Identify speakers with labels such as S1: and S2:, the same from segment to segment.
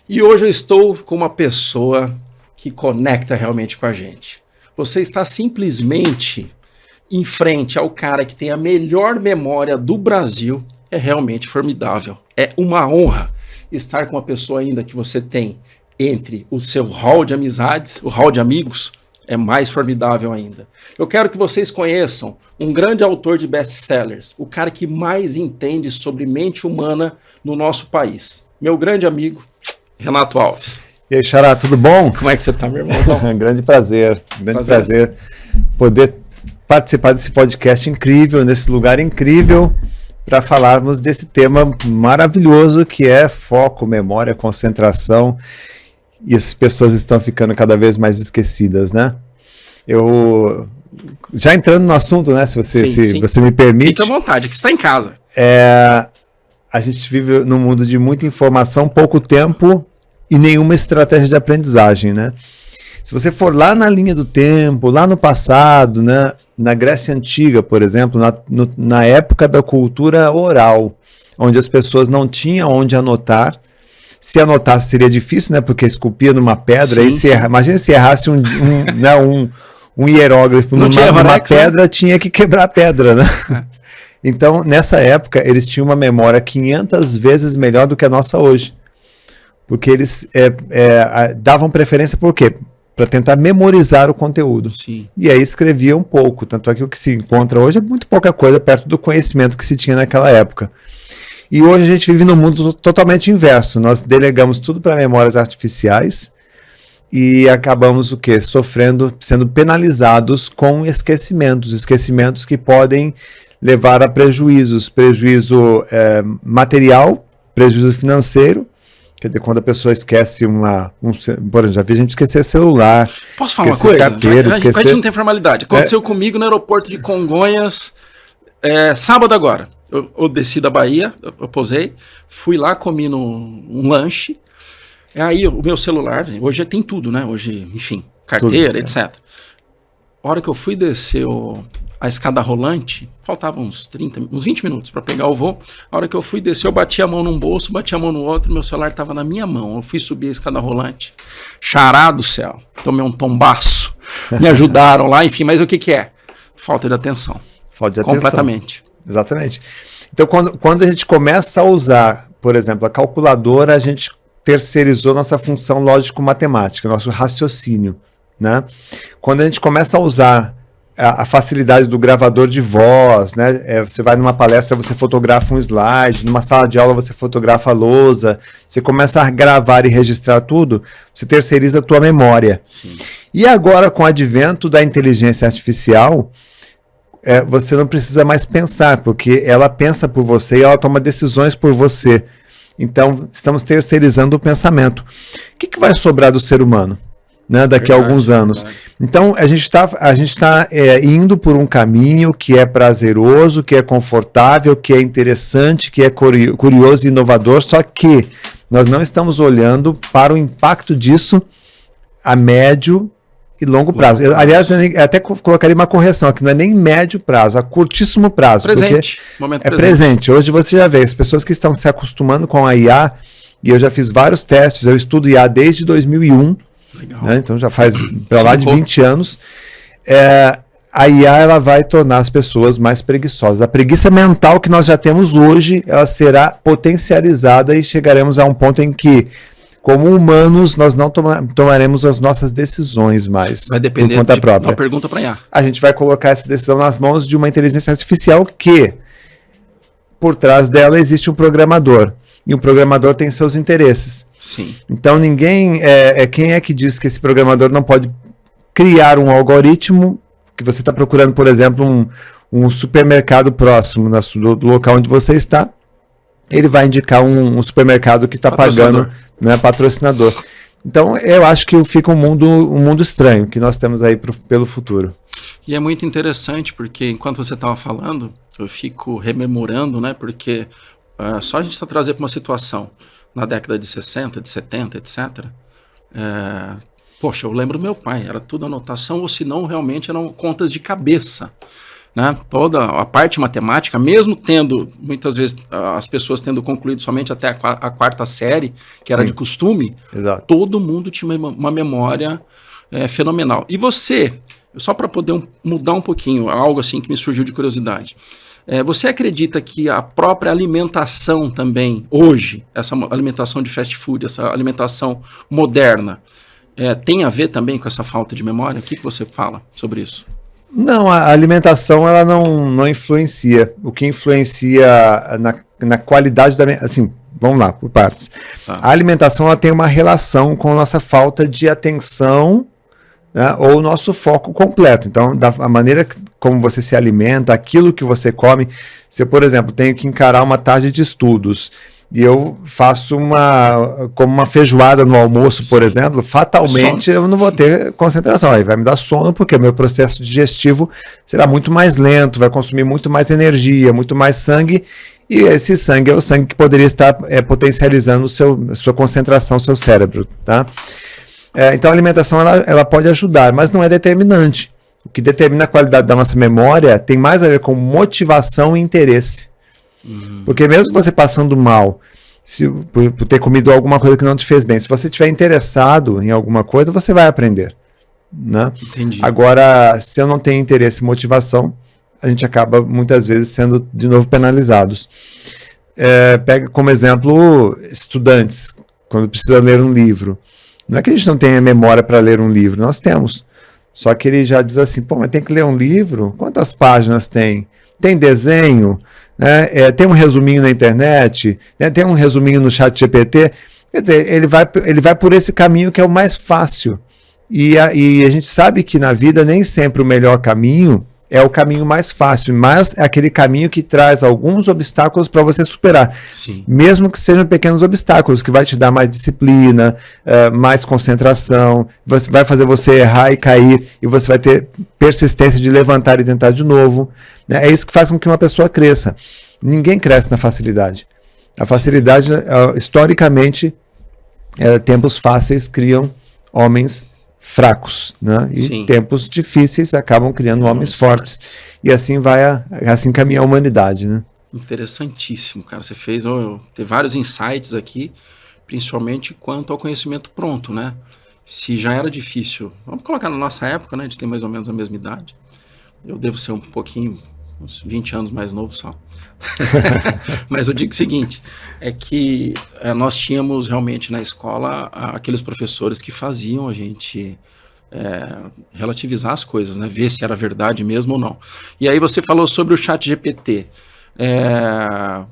S1: E hoje eu estou com uma pessoa que conecta realmente com a gente. Você está simplesmente em frente ao cara que tem a melhor memória do Brasil. É realmente formidável. É uma honra estar com uma pessoa ainda que você tem entre o seu hall de amizades, o hall de amigos, é mais formidável ainda. Eu quero que vocês conheçam um grande autor de best-sellers, o cara que mais entende sobre mente humana no nosso país. Meu grande amigo, Renato Alves.
S2: E aí, Xará, tudo bom?
S1: Como é que você tá, meu irmãozão?
S2: Grande prazer poder participar desse podcast incrível, nesse lugar incrível, para falarmos desse tema maravilhoso que é foco, memória, concentração, e as pessoas estão ficando cada vez mais esquecidas, né? Eu, já entrando no assunto, né, se você me permite...
S1: Fique à vontade, que você está em casa.
S2: A gente vive num mundo de muita informação, pouco tempo e nenhuma estratégia de aprendizagem, né? Se você for lá na linha do tempo, lá no passado, né, na Grécia Antiga, por exemplo, na época da cultura oral, onde as pessoas não tinham onde anotar, se anotasse seria difícil, né, porque esculpia numa pedra, imagina se errasse um hierógrafo numa pedra, tinha que quebrar a pedra, né? Então, nessa época, eles tinham uma memória 500 vezes melhor do que a nossa hoje. Porque eles davam preferência por quê? Para tentar memorizar o conteúdo.
S1: Sim.
S2: E aí escreviam pouco. Tanto é que o que se encontra hoje é muito pouca coisa perto do conhecimento que se tinha naquela época. E hoje a gente vive num mundo totalmente inverso. Nós delegamos tudo para memórias artificiais e acabamos o quê? Sendo penalizados com esquecimentos que podem levar a prejuízo material, prejuízo financeiro. Quer dizer, quando a pessoa esquece por exemplo, já vi gente esquecer celular.
S1: Posso falar uma coisa?
S2: Carteira,
S1: a gente não tem formalidade. Aconteceu comigo no aeroporto de Congonhas, sábado agora. Eu desci da Bahia, eu posei, fui lá, comi um lanche. Aí o meu celular, hoje tem tudo, né? Hoje, enfim, carteira, tudo, etc. A hora que eu fui descer a escada rolante, faltavam uns 20 minutos para pegar o voo. A hora que eu fui descer, eu bati a mão num bolso, bati a mão no outro, meu celular estava na minha mão. Eu fui subir a escada rolante. Xará do céu, tomei um tombaço. Me ajudaram lá, enfim, mas o que é? Falta de atenção.
S2: Falta de atenção.
S1: Completamente.
S2: Exatamente. Então, quando a gente começa a usar, por exemplo, a calculadora, a gente terceirizou nossa função lógico-matemática, nosso raciocínio, né? Quando a gente começa a usar a facilidade do gravador de voz, né? Você vai numa palestra, você fotografa um slide, numa sala de aula você fotografa a lousa, você começa a gravar e registrar tudo, você terceiriza a tua memória.
S1: Sim.
S2: E agora, com o advento da inteligência artificial, você não precisa mais pensar, porque ela pensa por você e ela toma decisões por você. Então, estamos terceirizando o pensamento. O que vai sobrar do ser humano, né, daqui a alguns anos? Então, a gente está indo por um caminho que é prazeroso, que é confortável, que é interessante, que é curioso e inovador, só que nós não estamos olhando para o impacto disso a médio e longo prazo. Aliás, eu até colocaria uma correção, que não é nem médio prazo, a curtíssimo prazo.
S1: Presente.
S2: Momento presente. Hoje você já vê as pessoas que estão se acostumando com a IA, e eu já fiz vários testes, eu estudo IA desde 2001,
S1: Legal.
S2: Né, então já faz para lá de 20 anos. A IA ela vai tornar as pessoas mais preguiçosas. A preguiça mental que nós já temos hoje, ela será potencializada e chegaremos a um ponto em que, como humanos, nós não tomaremos as nossas decisões mais.
S1: Vai depender
S2: por conta própria.
S1: Uma pergunta para IA.
S2: A gente vai colocar essa decisão nas mãos de uma inteligência artificial que, por trás dela, existe um programador. E o programador tem seus interesses.
S1: Sim.
S2: Então, quem é que diz que esse programador não pode criar um algoritmo que você está procurando, por exemplo, um supermercado próximo do local onde você está, ele vai indicar um supermercado que está pagando, né, patrocinador. Então, eu acho que fica um mundo estranho que nós temos aí pelo futuro.
S1: E é muito interessante, porque enquanto você estava falando, eu fico rememorando, né, porque só a gente está trazendo para uma situação na década de 60, de 70, etc. Poxa, eu lembro do meu pai, era tudo anotação, ou se não, realmente eram contas de cabeça. né? Toda a parte matemática, mesmo tendo, muitas vezes, as pessoas tendo concluído somente até a quarta série, que era de costume,
S2: Exato.
S1: todo mundo tinha uma memória fenomenal. E você, só para poder mudar um pouquinho, algo assim que me surgiu de curiosidade, você acredita que a própria alimentação também, hoje, essa alimentação de fast food, essa alimentação moderna, tem a ver também com essa falta de memória? O que você fala sobre isso?
S2: Não, a alimentação ela não influencia. O que influencia na qualidade da... Assim, vamos lá, por partes. Tá. A alimentação ela tem uma relação com a nossa falta de atenção, né, ou o nosso foco completo. Então, a maneira como você se alimenta, aquilo que você come. Se eu, por exemplo, tenho que encarar uma tarde de estudos e eu faço como uma feijoada no almoço, por exemplo, fatalmente eu não vou ter concentração. Aí vai me dar sono, porque o meu processo digestivo será muito mais lento, vai consumir muito mais energia, muito mais sangue, e esse sangue é o sangue que poderia estar potencializando a sua concentração, seu cérebro, tá? Então a alimentação ela pode ajudar, mas não é determinante. O que determina a qualidade da nossa memória tem mais a ver com motivação e interesse. Porque mesmo você passando mal, por ter comido alguma coisa que não te fez bem, se você estiver interessado em alguma coisa, você vai aprender, né?
S1: Entendi.
S2: Agora, se eu não tenho interesse e motivação, a gente acaba muitas vezes sendo de novo penalizados. Pega como exemplo estudantes, quando precisa ler um livro. Não é que a gente não tenha memória para ler um livro, nós temos. Só que ele já diz assim, pô, mas tem que ler um livro? Quantas páginas tem? Tem desenho? Tem um resuminho na internet, né? Tem um resuminho no chat GPT. Quer dizer, ele vai por esse caminho que é o mais fácil. E a gente sabe que na vida nem sempre o melhor caminho é o caminho mais fácil, mas é aquele caminho que traz alguns obstáculos para você superar.
S1: Sim.
S2: Mesmo que sejam pequenos obstáculos, que vai te dar mais disciplina, mais concentração, vai fazer você errar e cair, e você vai ter persistência de levantar e tentar de novo. Né? É isso que faz com que uma pessoa cresça. Ninguém cresce na facilidade. A facilidade, historicamente, tempos fáceis criam homens fracos, né? E Sim. tempos difíceis acabam criando homens fortes. E assim assim caminha a humanidade, né?
S1: Interessantíssimo, cara. Você teve vários insights aqui, principalmente quanto ao conhecimento pronto, né? Se já era difícil, vamos colocar na nossa época, né? A gente tem mais ou menos a mesma idade. Eu devo ser um pouquinho, uns 20 anos mais novo só. Mas eu digo o seguinte, é que nós tínhamos realmente na escola aqueles professores que faziam a gente relativizar as coisas, né? Ver se era verdade mesmo ou não. E aí você falou sobre o chat GPT.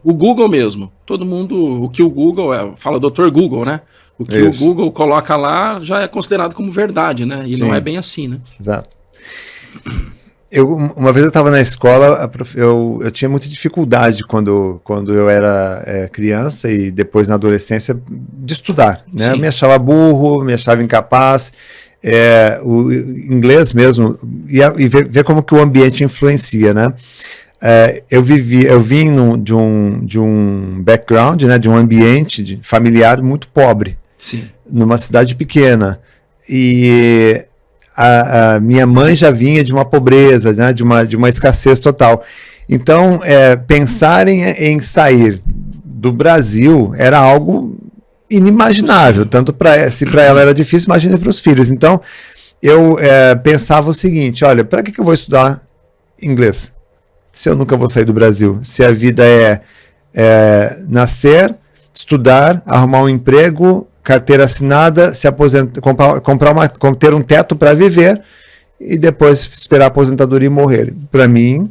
S1: O Google mesmo, todo mundo, o que o Google fala Dr. Google, né? O que Isso. o Google coloca lá já é considerado como verdade, né? E Sim. não é bem assim, né?
S2: Exato. Uma vez eu estava na escola, eu tinha muita dificuldade quando eu era criança e depois na adolescência de estudar, né? Eu me achava burro, me achava incapaz, o inglês mesmo, e ver como que o ambiente influencia, né? Eu vim de um background, né, de um ambiente familiar muito pobre,
S1: Sim.
S2: numa cidade pequena, e a minha mãe já vinha de uma pobreza, né, de uma escassez total. Então, pensar em sair do Brasil era algo inimaginável, tanto se para ela era difícil, imagina para os filhos. Então, eu pensava o seguinte, olha, para que eu vou estudar inglês? Se eu nunca vou sair do Brasil, se a vida é nascer, estudar, arrumar um emprego, carteira assinada, se aposentar, ter um teto para viver e depois esperar a aposentadoria e morrer. Para mim,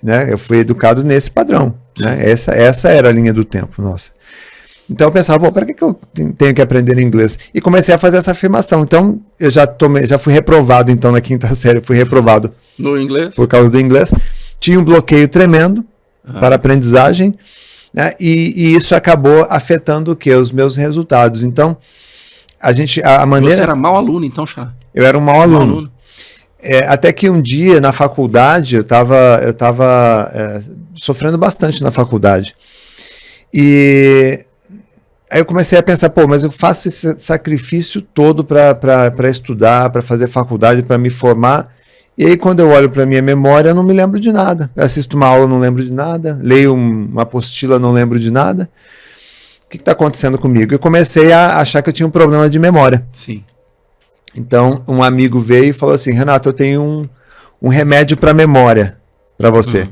S2: né, eu fui educado nesse padrão. Né? Essa era a linha do tempo, nossa. Então eu pensava, para que eu tenho que aprender inglês? E comecei a fazer essa afirmação. Então eu já fui reprovado, então na quinta série fui reprovado.
S1: No inglês?
S2: Por causa do inglês. Tinha um bloqueio tremendo para a aprendizagem, né? E isso acabou afetando o quê? Os meus resultados. Então, a maneira...
S1: Você era mau aluno, então, Chá?
S2: Eu era um mau aluno. Até que um dia, na faculdade, eu estava sofrendo bastante na faculdade. E aí eu comecei a pensar, mas eu faço esse sacrifício todo para estudar, para fazer faculdade, para me formar, E aí, quando eu olho para minha memória, eu não me lembro de nada. Eu assisto uma aula, não lembro de nada. Leio uma apostila, não lembro de nada. O que está acontecendo comigo? Eu comecei a achar que eu tinha um problema de memória.
S1: Sim.
S2: Então, um amigo veio e falou assim, Renato, eu tenho um remédio para memória para você.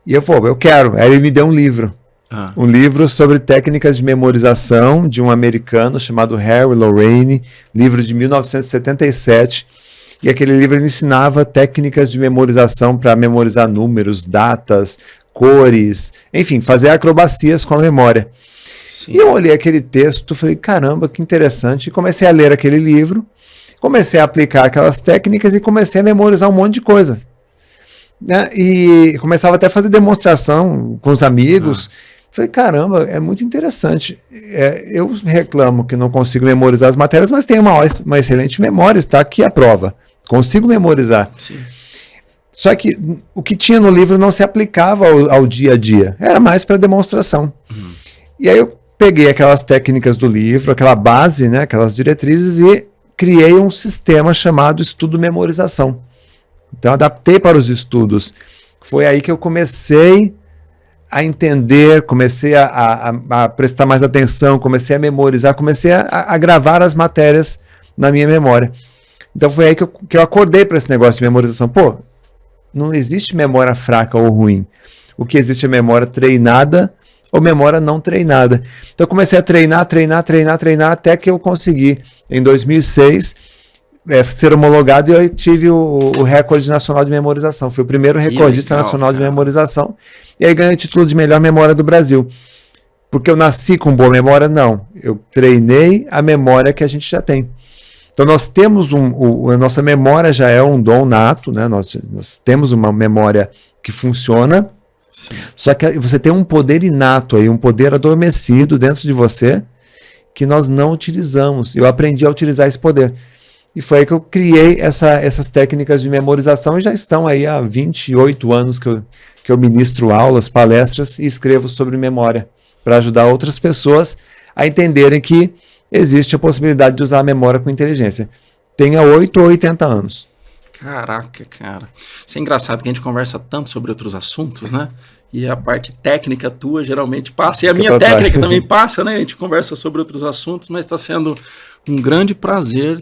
S2: E eu falei, eu quero. Aí ele me deu um livro. Um livro sobre técnicas de memorização de um americano chamado Harry Lorraine, livro de 1977. E aquele livro ele ensinava técnicas de memorização para memorizar números, datas, cores, enfim, fazer acrobacias com a memória. Sim. E eu olhei aquele texto, falei, caramba, que interessante. E comecei a ler aquele livro, comecei a aplicar aquelas técnicas e comecei a memorizar um monte de coisa. Né? E começava até a fazer demonstração com os amigos. Falei, caramba, é muito interessante. Eu reclamo que não consigo memorizar as matérias, mas tenho uma excelente memória, está aqui a prova. Consigo memorizar. Sim. Só que o que tinha no livro não se aplicava ao dia a dia. Era mais para demonstração. E aí eu peguei aquelas técnicas do livro, aquela base, né, aquelas diretrizes, e criei um sistema chamado estudo memorização. Então adaptei para os estudos. Foi aí que eu comecei a entender, comecei a prestar mais atenção, comecei a memorizar, comecei a gravar as matérias na minha memória. Então foi aí que eu acordei para esse negócio de memorização. Pô, não existe memória fraca ou ruim. O que existe é memória treinada ou memória não treinada. Então eu comecei a treinar, até que eu consegui, em 2006, ser homologado, e eu tive o recorde nacional de memorização. Fui o primeiro recordista nacional de memorização. E aí ganhei o título de melhor memória do Brasil. Porque eu nasci com boa memória? Não. Eu treinei a memória que a gente já tem. Então nós temos a nossa memória já é um dom nato, né? Nós temos uma memória que funciona. Sim. Só que você tem um poder inato aí, um poder adormecido dentro de você que nós não utilizamos. Eu aprendi a utilizar esse poder. E foi aí que eu criei essas técnicas de memorização, e já estão aí há 28 anos que eu ministro aulas, palestras e escrevo sobre memória, para ajudar outras pessoas a entenderem que existe a possibilidade de usar a memória com inteligência. Tenha 8 ou 80 anos.
S1: Caraca, cara. Isso é engraçado que a gente conversa tanto sobre outros assuntos, né? E a parte técnica tua geralmente passa, e a minha técnica também passa, né? A gente conversa sobre outros assuntos, mas está sendo um grande prazer,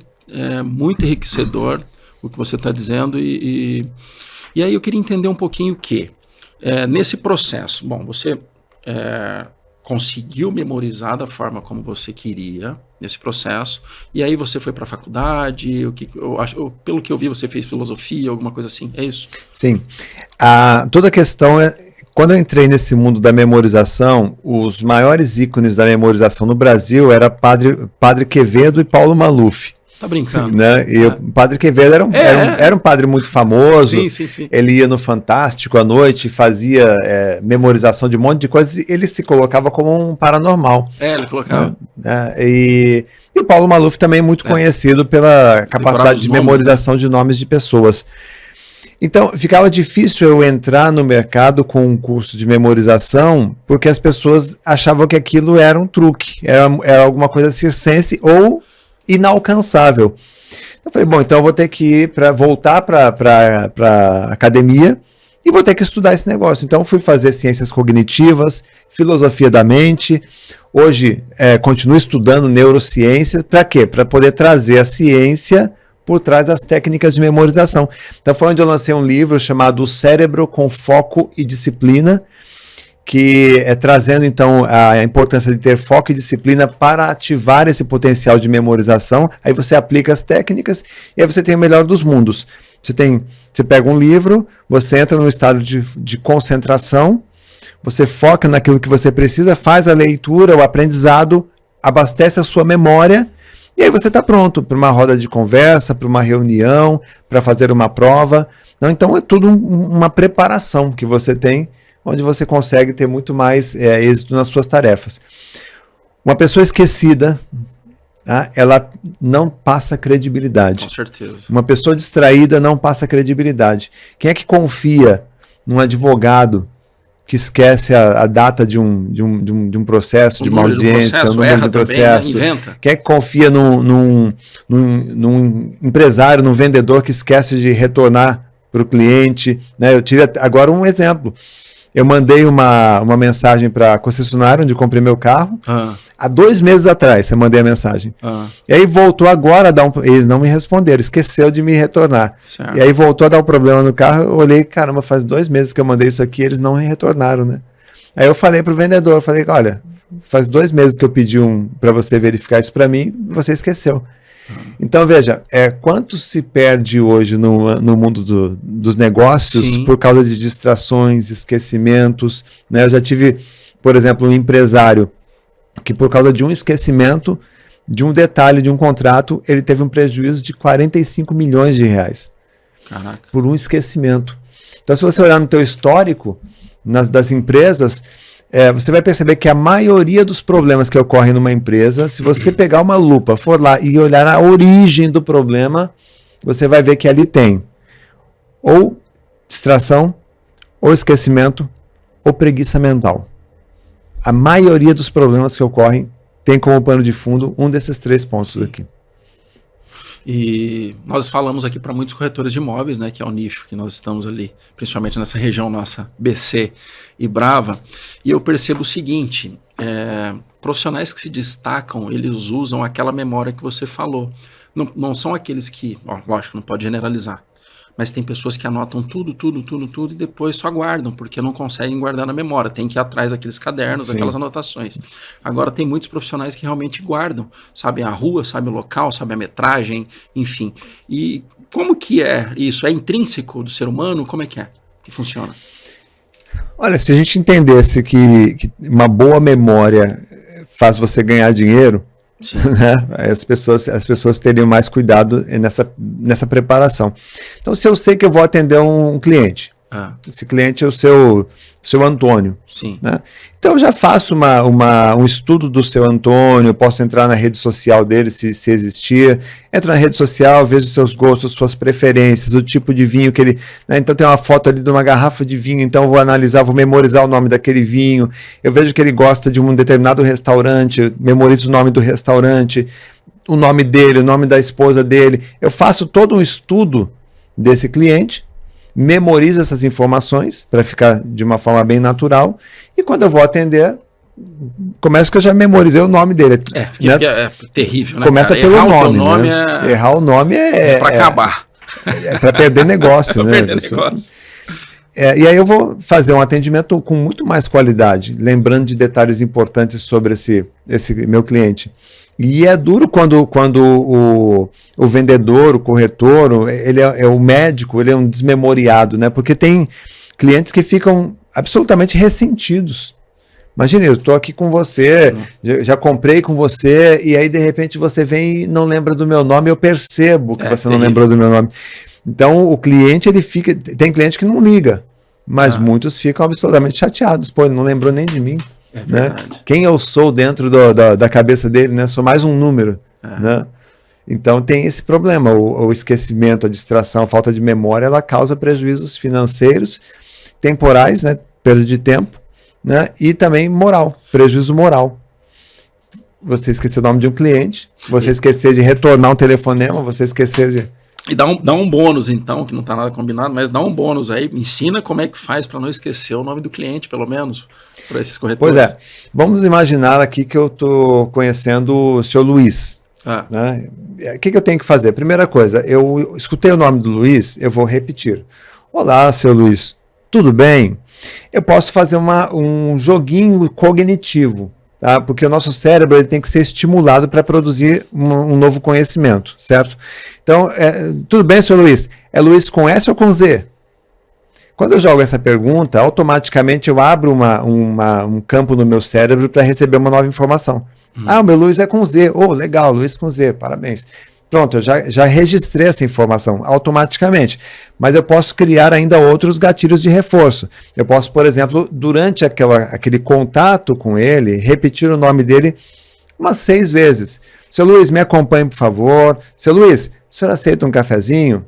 S1: muito enriquecedor o que você está dizendo. E aí eu queria entender um pouquinho o quê? Nesse processo, bom, você conseguiu memorizar da forma como você queria nesse processo, e aí você foi para a faculdade, pelo que eu vi você fez filosofia, alguma coisa assim, é isso?
S2: Sim, toda a questão quando eu entrei nesse mundo da memorização, os maiores ícones da memorização no Brasil era Padre Quevedo e Paulo Maluf.
S1: Tá brincando.
S2: Né? E o Padre Quevedo era um padre muito famoso.
S1: Sim.
S2: Ele ia no Fantástico à noite, fazia memorização de um monte de coisas, e ele se colocava como um paranormal.
S1: Ele colocava.
S2: E o Paulo Maluf também é muito conhecido pela capacidade de memorização de nomes de pessoas. Então, ficava difícil eu entrar no mercado com um curso de memorização, porque as pessoas achavam que aquilo era um truque, era alguma coisa circense ou inalcançável. Então, eu falei, bom, então eu vou ter que voltar para a academia e vou ter que estudar esse negócio. Então, fui fazer ciências cognitivas, filosofia da mente. Hoje, continuo estudando neurociência. Para quê? Para poder trazer a ciência por trás das técnicas de memorização. Então foi onde eu lancei um livro chamado O Cérebro com Foco e Disciplina, que trazendo então a importância de ter foco e disciplina para ativar esse potencial de memorização. Aí você aplica as técnicas e aí você tem o melhor dos mundos. Você pega um livro, você entra num estado de concentração, você foca naquilo que você precisa, faz a leitura, o aprendizado, abastece a sua memória. E aí você está pronto para uma roda de conversa, para uma reunião, para fazer uma prova. Então é tudo uma preparação que você tem, onde você consegue ter muito mais êxito nas suas tarefas. Uma pessoa esquecida, ela não passa credibilidade.
S1: Com certeza.
S2: Uma pessoa distraída não passa credibilidade. Quem é que confia num advogado que esquece a data de um processo, de uma audiência, o número do processo. Quem é que confia num empresário, num vendedor que esquece de retornar para o cliente? Né? Eu tive agora um exemplo. Eu mandei uma mensagem para a concessionária onde eu comprei meu carro. Há 2 meses atrás eu mandei a mensagem. E aí voltou agora a dar eles não me responderam, esqueceu de me retornar. Certo. E aí voltou a dar um problema no carro, eu olhei, caramba, faz 2 meses que eu mandei isso aqui, eles não me retornaram, né? Aí eu falei pro vendedor, olha, faz 2 meses que eu pedi para você verificar isso para mim, você esqueceu. Então, veja, quanto se perde hoje no mundo dos negócios Sim. por causa de distrações, esquecimentos, né? Eu já tive, por exemplo, um empresário que por causa de um esquecimento, de um detalhe de um contrato, ele teve um prejuízo de 45 milhões de reais.
S1: Caraca.
S2: Por um esquecimento. Então, se você olhar no teu histórico das empresas, você vai perceber que a maioria dos problemas que ocorrem numa empresa, se você pegar uma lupa, for lá e olhar a origem do problema, você vai ver que ali tem ou distração, ou esquecimento, ou preguiça mental. A maioria dos problemas que ocorrem tem como pano de fundo um desses 3 pontos aqui.
S1: E nós falamos aqui para muitos corretores de imóveis, né, que é o nicho que nós estamos ali, principalmente nessa região nossa, BC e Brava, e eu percebo o seguinte, profissionais que se destacam, eles usam aquela memória que você falou. Não são aqueles que, lógico, não pode generalizar, mas tem pessoas que anotam tudo e depois só guardam, porque não conseguem guardar na memória, tem que ir atrás daqueles cadernos, Sim. aquelas anotações. Agora tem muitos profissionais que realmente guardam, sabem a rua, sabem o local, sabem a metragem, enfim. E como que é isso? É intrínseco do ser humano? Como é que funciona?
S2: Olha, se a gente entendesse que uma boa memória faz você ganhar dinheiro, né? As pessoas teriam mais cuidado nessa preparação. Então, se eu sei que eu vou atender um cliente, esse cliente é o seu Antônio,
S1: Sim.
S2: Né? Então eu já faço um estudo do seu Antônio, eu posso entrar na rede social dele, se existir, entro na rede social, vejo seus gostos, suas preferências, o tipo de vinho que ele... Né? Então tem uma foto ali de uma garrafa de vinho, então eu vou analisar, vou memorizar o nome daquele vinho, eu vejo que ele gosta de um determinado restaurante, eu memorizo o nome do restaurante, o nome dele, o nome da esposa dele, eu faço todo um estudo desse cliente, memorizo essas informações para ficar de uma forma bem natural e quando eu vou atender, começa que eu já memorizei o nome dele.
S1: Né? É terrível, né?
S2: Começa pelo nome.
S1: Nome
S2: né? Errar o nome é
S1: para acabar.
S2: É para perder negócio. né?
S1: Perder negócio.
S2: E aí eu vou fazer um atendimento com muito mais qualidade, lembrando de detalhes importantes sobre esse meu cliente. E é duro quando o vendedor, o corretor, ele é o médico, ele é um desmemoriado, né? Porque tem clientes que ficam absolutamente ressentidos. Imagina, eu estou aqui com você, já comprei com você, e aí de repente você vem e não lembra do meu nome, eu percebo que você não lembrou do meu nome. Então o cliente, ele fica... Tem cliente que não liga, mas muitos ficam absolutamente chateados. Pô, ele não lembrou nem de mim. Né? Quem eu sou dentro da cabeça dele, né? Sou mais um número. Né? Então tem esse problema, o esquecimento, a distração, a falta de memória, ela causa prejuízos financeiros, temporais, né? Perda de tempo, né? E também moral, prejuízo moral. Você esquecer o nome de um cliente, você esquecer de retornar um telefonema, você esquecer de...
S1: E dá um bônus, então, que não está nada combinado, mas dá um bônus aí, ensina como é que faz para não esquecer o nome do cliente, pelo menos, para esses corretores.
S2: Pois é, vamos imaginar aqui que eu estou conhecendo o seu Luiz. Né? O que eu tenho que fazer? Primeira coisa, eu escutei o nome do Luiz, eu vou repetir. Olá, seu Luiz, tudo bem? Eu posso fazer um joguinho cognitivo. Tá? Porque o nosso cérebro ele tem que ser estimulado para produzir um novo conhecimento, certo? Então, tudo bem, senhor Luiz? É Luiz com S ou com Z? Quando eu jogo essa pergunta, automaticamente eu abro um campo no meu cérebro para receber uma nova informação. O meu Luiz é com Z. Oh, legal, Luiz com Z, parabéns. Pronto, eu já registrei essa informação automaticamente, mas eu posso criar ainda outros gatilhos de reforço. Eu posso, por exemplo, durante aquele contato com ele, repetir o nome dele umas 6 vezes. Seu Luiz, me acompanhe, por favor. Seu Luiz, o senhor aceita um cafezinho?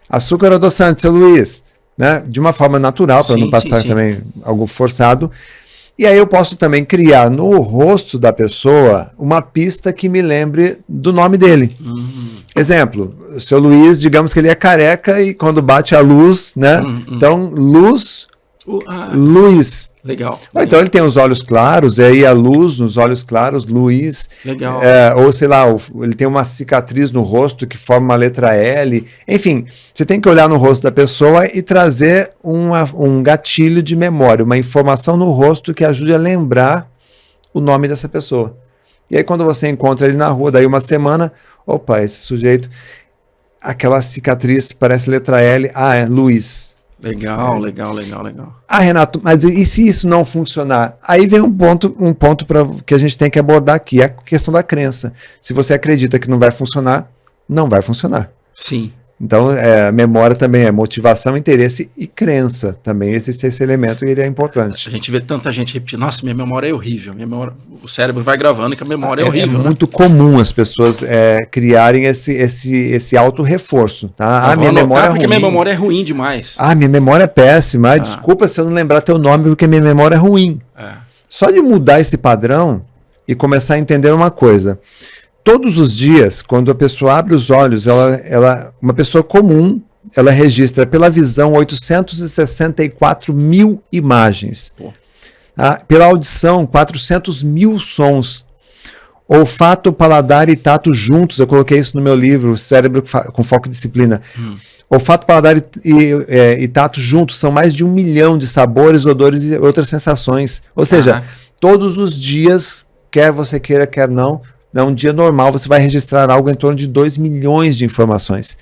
S2: Açúcar ou adoçante, seu Luiz? né? De uma forma natural, para não passar também algo forçado. E aí eu posso também criar no rosto da pessoa uma pista que me lembre do nome dele. Exemplo, o seu Luiz, digamos que ele é careca e quando bate a luz, né? Então, Luiz.
S1: Legal.
S2: Então ele tem os olhos claros, e aí a luz nos olhos claros, Luiz.
S1: Legal.
S2: Ou sei lá, ele tem uma cicatriz no rosto que forma uma letra L. Enfim, você tem que olhar no rosto da pessoa e trazer um gatilho de memória, uma informação no rosto que ajude a lembrar o nome dessa pessoa. E aí quando você encontra ele na rua, daí uma semana, opa, esse sujeito, aquela cicatriz parece letra L, é Luiz.
S1: Legal.
S2: Renato, mas e se isso não funcionar? Aí vem um ponto que a gente tem que abordar aqui, é a questão da crença. Se você acredita que não vai funcionar, não vai funcionar.
S1: Sim.
S2: Então, memória também é motivação, interesse e crença. Também existe esse elemento e ele é importante.
S1: A gente vê tanta gente repetindo, nossa, minha memória é horrível. O cérebro vai gravando que a memória é horrível.
S2: É muito comum as pessoas criarem esse auto-reforço. Tá?
S1: Minha memória é ruim. Porque minha memória é ruim demais.
S2: Minha memória é péssima. Desculpa se eu não lembrar teu nome porque minha memória é ruim. Só de mudar esse padrão e começar a entender uma coisa. Todos os dias, quando a pessoa abre os olhos, uma pessoa comum, ela registra pela visão 864 mil imagens. Pela audição, 400 mil sons. Olfato, paladar e tato juntos, eu coloquei isso no meu livro, Cérebro com Foco e Disciplina. Olfato, paladar e tato juntos são mais de 1 milhão de sabores, odores e outras sensações. Ou seja, todos os dias, quer você queira, quer não, um dia normal, você vai registrar algo em torno de 2 milhões de informações.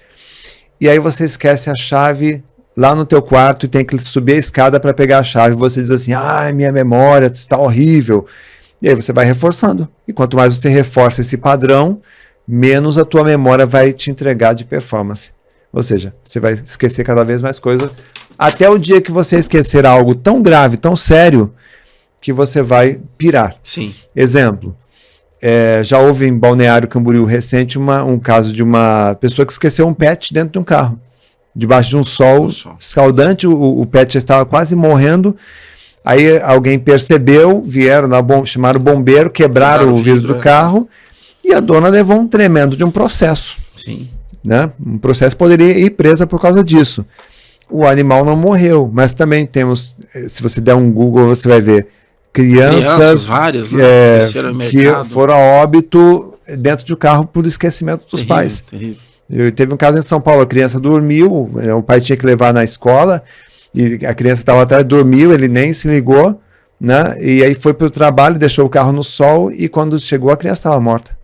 S2: E aí você esquece a chave lá no teu quarto e tem que subir a escada para pegar a chave. Você diz assim, minha memória está horrível. E aí você vai reforçando. E quanto mais você reforça esse padrão, menos a tua memória vai te entregar de performance. Ou seja, você vai esquecer cada vez mais coisa, até o dia que você esquecer algo tão grave, tão sério, que você vai pirar.
S1: Sim.
S2: Exemplo. Já houve em Balneário Camboriú recente um caso de uma pessoa que esqueceu um pet dentro de um carro, debaixo de um sol escaldante, o pet já estava quase morrendo, aí alguém percebeu, vieram, chamaram o bombeiro, quebraram o vidro do carro, e a dona levou um tremendo de um processo.
S1: Sim.
S2: Né? Um processo poderia ir presa por causa disso. O animal não morreu, mas também temos, se você der um Google, você vai ver crianças
S1: várias, né?
S2: Que foram a óbito dentro do carro por esquecimento dos pais.
S1: Terrível.
S2: Teve um caso em São Paulo, a criança dormiu, o pai tinha que levar na escola, e a criança estava atrás, dormiu, ele nem se ligou, né? E aí foi para o trabalho, deixou o carro no sol, e quando chegou a criança estava morta.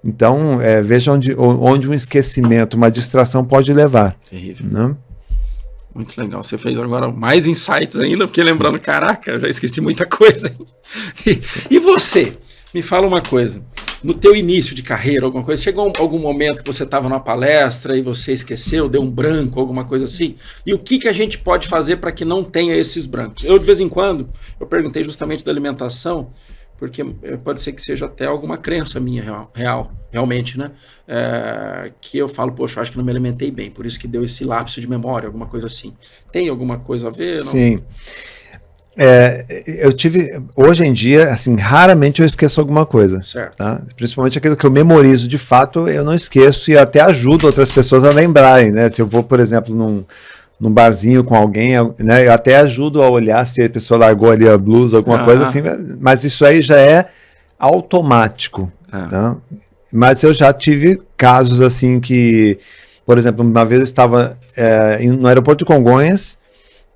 S2: Então, veja onde um esquecimento, uma distração pode levar.
S1: Terrível.
S2: Né?
S1: Muito legal. Você fez agora mais insights ainda, porque lembrando, caraca, eu já esqueci muita coisa. E você? Me fala uma coisa. No teu início de carreira, alguma coisa, chegou algum momento que você estava numa palestra e você esqueceu, deu um branco, alguma coisa assim? E o que a gente pode fazer para que não tenha esses brancos? Eu, de vez em quando, eu perguntei justamente da alimentação, porque pode ser que seja até alguma crença minha realmente, né? Que eu falo, poxa, eu acho que não me alimentei bem, por isso que deu esse lapso de memória, alguma coisa assim. Tem alguma coisa a ver? Não?
S2: Sim. Hoje em dia, assim, raramente eu esqueço alguma coisa.
S1: Certo.
S2: Tá? Principalmente aquilo que eu memorizo de fato, eu não esqueço e até ajudo outras pessoas a lembrarem, né? Se eu vou, por exemplo, num barzinho com alguém, né, eu até ajudo a olhar se a pessoa largou ali a blusa, alguma coisa assim, mas isso aí já é automático. Tá? Mas eu já tive casos assim que, por exemplo, uma vez eu estava no aeroporto de Congonhas,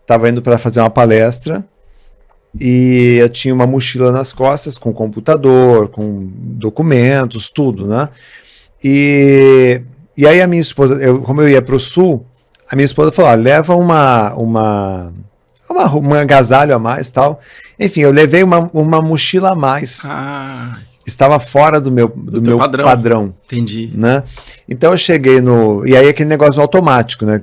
S2: estava indo para fazer uma palestra e eu tinha uma mochila nas costas com computador, com documentos, tudo, né? E aí a minha esposa, como eu ia para o sul, a minha esposa falou, leva um agasalho a mais, tal. Enfim, eu levei uma mochila a mais. Estava fora do meu padrão.
S1: Entendi.
S2: Né? Então eu cheguei e aí aquele negócio automático, né?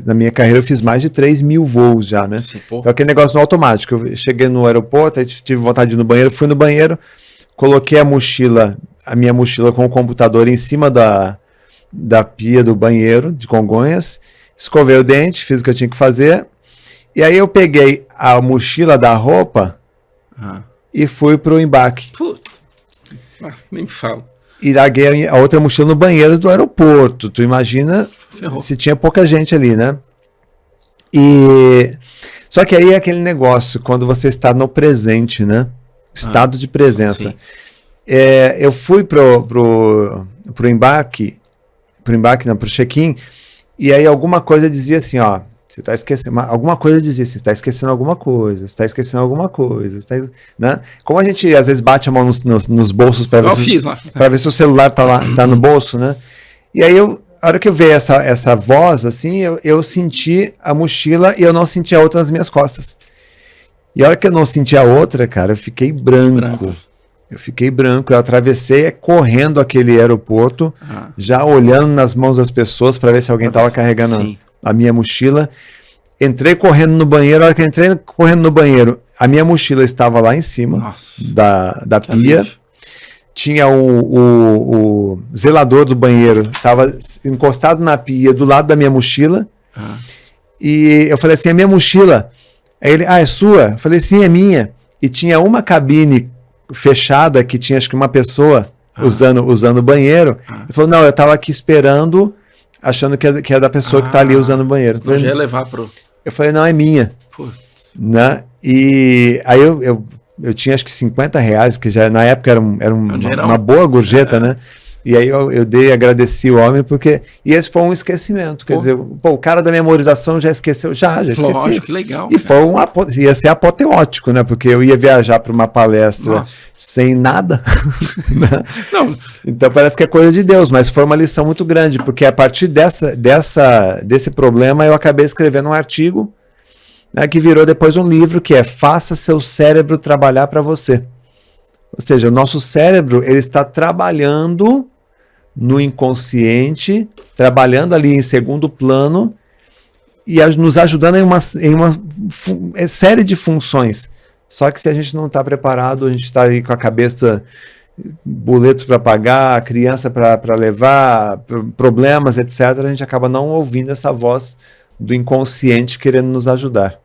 S2: Na minha carreira eu fiz mais de 3 mil voos já, né?
S1: Sim,
S2: então aquele negócio no automático. Eu cheguei no aeroporto, aí tive vontade de ir no banheiro, fui no banheiro, coloquei a minha mochila com o computador em cima da pia do banheiro de Congonhas, escovei o dente, fiz o que eu tinha que fazer, e aí eu peguei a mochila da roupa e fui pro embarque.
S1: Puta, nem falo.
S2: E larguei a outra mochila no banheiro do aeroporto. Tu imagina se tinha pouca gente ali, né? Só que aí é aquele negócio, quando você está no presente, né? Estado de presença. Eu fui pro embarque, pro check-in, e aí alguma coisa dizia assim, ó, você está esquecendo, alguma coisa dizia, você está esquecendo alguma coisa, você está esquecendo alguma coisa, né? Como a gente às vezes bate a mão nos bolsos para ver se o celular tá no bolso, né? E aí a hora que eu vi essa voz, assim, eu senti a mochila e eu não senti a outra nas minhas costas. E a hora que eu não senti a outra, cara, eu fiquei branco. Eu atravessei correndo aquele aeroporto, já olhando nas mãos das pessoas para ver se alguém estava carregando a minha mochila. Entrei correndo no banheiro, a hora que eu entrei correndo no banheiro, a minha mochila estava lá em cima da pia. Tinha o zelador do banheiro, estava encostado na pia do lado da minha mochila. E eu falei assim, a minha mochila. Aí ele, é sua? Eu falei, sim, é minha. E tinha uma cabine fechada que tinha acho que uma pessoa usando o banheiro. Ele falou, não, eu estava aqui esperando, achando que é da pessoa que está ali usando o banheiro.
S1: Não ia levar pro...
S2: Eu falei, não, é minha.
S1: Putz.
S2: Né? E aí eu tinha acho que R$50, que já na época era uma boa gorjeta, né? E aí eu agradeci o homem, porque... E esse foi um esquecimento, quer dizer, o cara da memorização já esqueceu, já esqueci.
S1: Lógico, que legal.
S2: E ia ser apoteótico, né? Porque eu ia viajar para uma palestra sem nada. Né?
S1: Não.
S2: Então parece que é coisa de Deus, mas foi uma lição muito grande, porque a partir desse problema eu acabei escrevendo um artigo, né, que virou depois um livro, que é Faça Seu Cérebro Trabalhar para Você. Ou seja, o nosso cérebro ele está trabalhando no inconsciente, trabalhando ali em segundo plano e nos ajudando em uma série de funções. Só que se a gente não está preparado, a gente está aí com a cabeça, boleto para pagar, criança para levar, problemas, etc., a gente acaba não ouvindo essa voz do inconsciente querendo nos ajudar.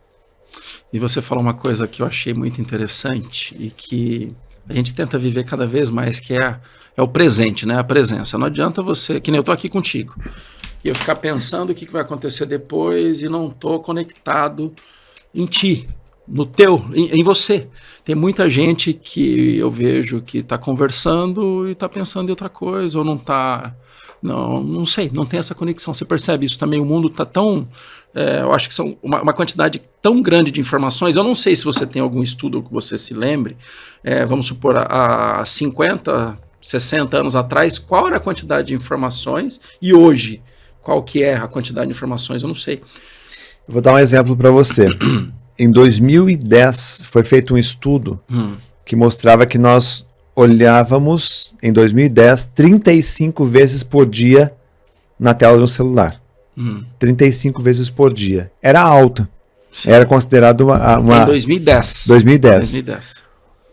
S1: E você falou uma coisa que eu achei muito interessante e que a gente tenta viver cada vez mais, que é o presente, né? A presença. Não adianta você, que nem eu estou aqui contigo, e eu ficar pensando o que vai acontecer depois e não estou conectado em ti, no teu, em você. Tem muita gente que eu vejo que está conversando e está pensando em outra coisa, ou não está... Não sei, não tem essa conexão. Você percebe isso também? O mundo está tão... eu acho que são uma quantidade tão grande de informações. Eu não sei se você tem algum estudo que você se lembre. Vamos supor, há 50, 60 anos atrás, qual era a quantidade de informações? E hoje, qual que é a quantidade de informações? Eu não sei.
S2: Eu vou dar um exemplo para você. Em 2010, foi feito um estudo que mostrava que nós olhávamos, em 2010, 35 vezes por dia na tela de um celular. 35 vezes por dia. Era alta. Sim. Era considerado uma...
S1: Em 2010.
S2: 2010.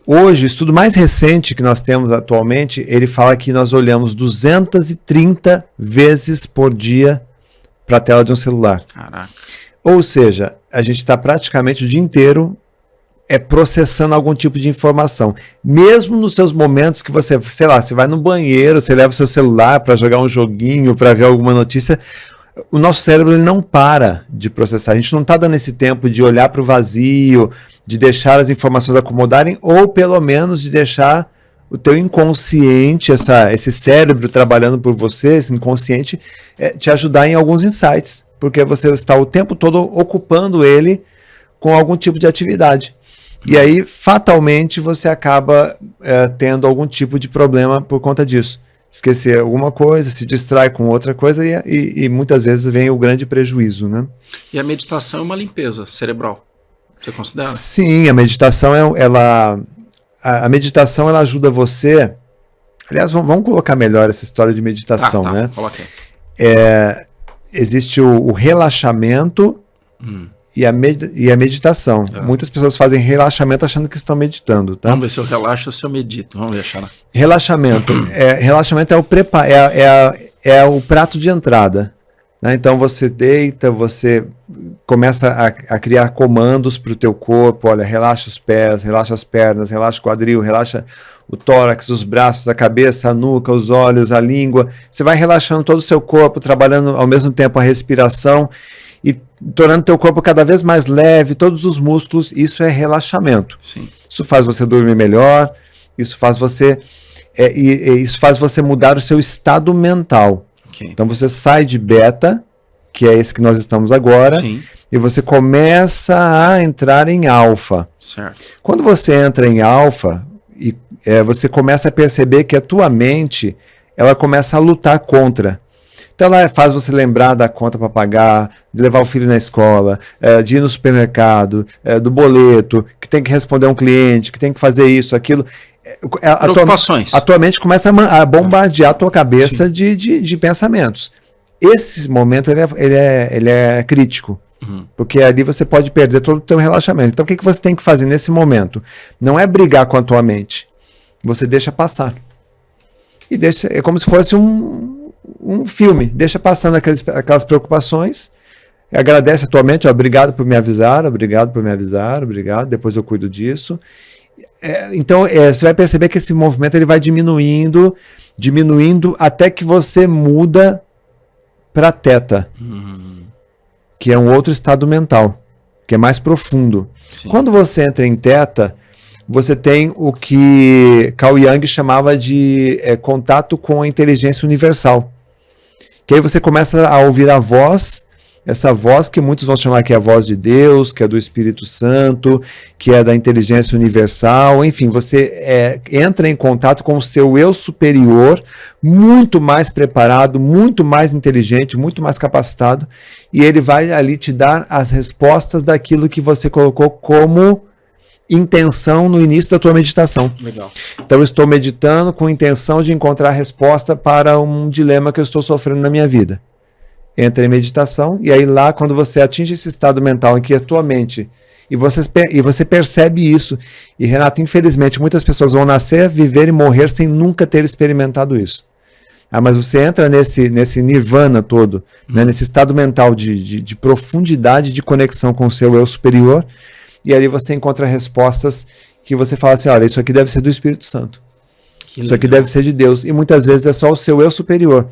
S2: Hoje, o estudo mais recente que nós temos atualmente, ele fala que nós olhamos 230 vezes por dia para a tela de um celular.
S1: Caraca.
S2: Ou seja, a gente está praticamente o dia inteiro processando algum tipo de informação. Mesmo nos seus momentos que você, sei lá, você vai no banheiro, você leva o seu celular para jogar um joguinho, para ver alguma notícia, o nosso cérebro ele não para de processar. A gente não está dando esse tempo de olhar para o vazio, de deixar as informações acomodarem, ou pelo menos de deixar o teu inconsciente, esse cérebro trabalhando por você, esse inconsciente, te ajudar em alguns insights, porque você está o tempo todo ocupando ele com algum tipo de atividade. E aí, fatalmente, você acaba tendo algum tipo de problema por conta disso. Esquecer alguma coisa, se distrai com outra coisa e muitas vezes vem o grande prejuízo, né?
S1: E a meditação é uma limpeza cerebral, você considera?
S2: Sim, a meditação, a meditação ela ajuda você... Aliás, vamos colocar melhor essa história de meditação, né?
S1: Coloquei.
S2: Existe o relaxamento... E a meditação. Muitas pessoas fazem relaxamento achando que estão meditando. Tá?
S1: Vamos ver se eu relaxo ou se eu medito. Vamos ver, Xana.
S2: Relaxamento. Relaxamento é o prato de entrada. né? Então você deita, você começa a criar comandos para o teu corpo. Olha, relaxa os pés, relaxa as pernas, relaxa o quadril, relaxa o tórax, os braços, a cabeça, a nuca, os olhos, a língua. Você vai relaxando todo o seu corpo, trabalhando ao mesmo tempo a respiração e tornando o teu corpo cada vez mais leve, todos os músculos. Isso é relaxamento.
S1: Sim.
S2: Isso faz você dormir melhor, isso faz você mudar o seu estado mental.
S1: Okay.
S2: Então você sai de beta, que é esse que nós estamos agora,
S1: Sim.
S2: e você começa a entrar em alfa.
S1: Certo.
S2: Quando você entra em alfa, você começa a perceber que a tua mente, ela começa a lutar contra. Então ela faz você lembrar da conta para pagar, de levar o filho na escola, de ir no supermercado, do boleto, que tem que responder a um cliente, que tem que fazer isso, aquilo.
S1: Preocupações.
S2: A tua mente começa a bombardear a tua cabeça de pensamentos. Esse momento ele é crítico, porque ali você pode perder todo o teu relaxamento. Então o que você tem que fazer nesse momento? Não é brigar com a tua mente. Você deixa passar. E é como se fosse um filme. Deixa passando aquelas preocupações. Agradece a tua mente. Obrigado por me avisar, obrigado, depois eu cuido disso. Então você vai perceber que esse movimento ele vai diminuindo até que você muda para teta, que é um outro estado mental, que é mais profundo. Sim. Quando você entra em teta, você tem o que Carl Jung chamava de contato com a inteligência universal. Que aí você começa a ouvir a voz, essa voz que muitos vão chamar que é a voz de Deus, que é do Espírito Santo, que é da inteligência universal. Enfim, você entra em contato com o seu eu superior, muito mais preparado, muito mais inteligente, muito mais capacitado, e ele vai ali te dar as respostas daquilo que você colocou como intenção no início da tua meditação.
S1: Legal.
S2: Então eu estou meditando com a intenção de encontrar a resposta para um dilema que eu estou sofrendo na minha vida. Entra em meditação, e aí lá quando você atinge esse estado mental em que a tua mente, e você percebe isso, e Renato, infelizmente muitas pessoas vão nascer, viver e morrer sem nunca ter experimentado isso. Mas você entra nesse nirvana todo, né, nesse estado mental de profundidade de conexão com o seu eu superior, e ali você encontra respostas que você fala assim, olha, isso aqui deve ser do Espírito Santo. Isso aqui deve ser de Deus. E muitas vezes é só o seu eu superior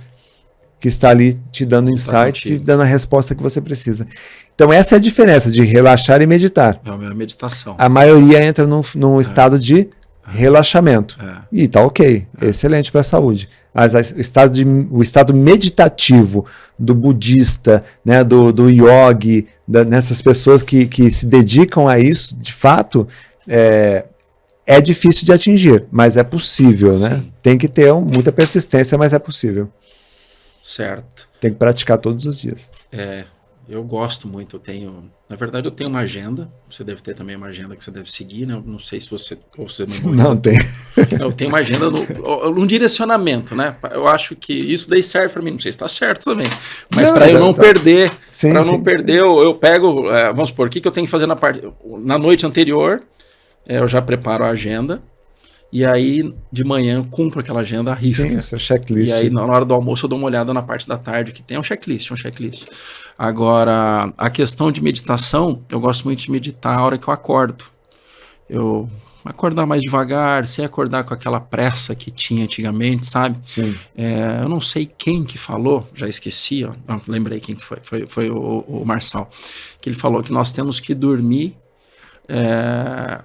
S2: que está ali te dando insights e dando a resposta que você precisa. Então essa é a diferença de relaxar e meditar.
S1: É a minha meditação.
S2: A maioria entra num estado de relaxamento. E tá ok, excelente para a saúde. Mas o estado meditativo do budista, né, do yogi, nessas pessoas que se dedicam a isso, de fato, é difícil de atingir, mas é possível, né? Tem que ter muita persistência, mas é possível.
S1: Certo.
S2: Tem que praticar todos os dias.
S1: Eu gosto muito, na verdade eu tenho uma agenda, você deve ter também uma agenda que você deve seguir, né? Eu não sei se você memoriza.
S2: Não tem.
S1: Eu tenho uma agenda num direcionamento, né? Eu acho que isso daí serve para mim, não sei se está certo também, mas para eu não perder, eu pego, vamos supor, o que eu tenho que fazer na noite anterior, eu já preparo a agenda. E aí, de manhã, eu cumpro aquela agenda à risca.
S2: Sim, esse é o checklist.
S1: E aí, na hora do almoço, eu dou uma olhada na parte da tarde, que tem um checklist. Agora, a questão de meditação, eu gosto muito de meditar a hora que eu acordo. Eu acordar mais devagar, sem acordar com aquela pressa que tinha antigamente, sabe?
S2: Sim.
S1: Eu não sei quem que falou, já esqueci, ó, não, lembrei quem que foi o Marçal, que ele falou que nós temos que dormir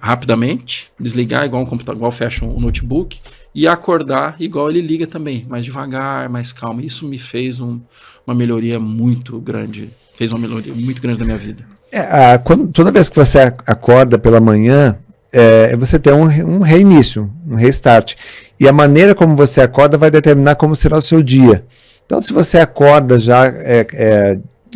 S1: rapidamente, desligar igual um computador, igual fecha um notebook, e acordar igual ele liga também, mais devagar, mais calmo. Isso me fez uma melhoria muito grande, da minha vida.
S2: Toda vez que você acorda pela manhã, você tem um reinício, um restart. E a maneira como você acorda vai determinar como será o seu dia. Então, se você acorda já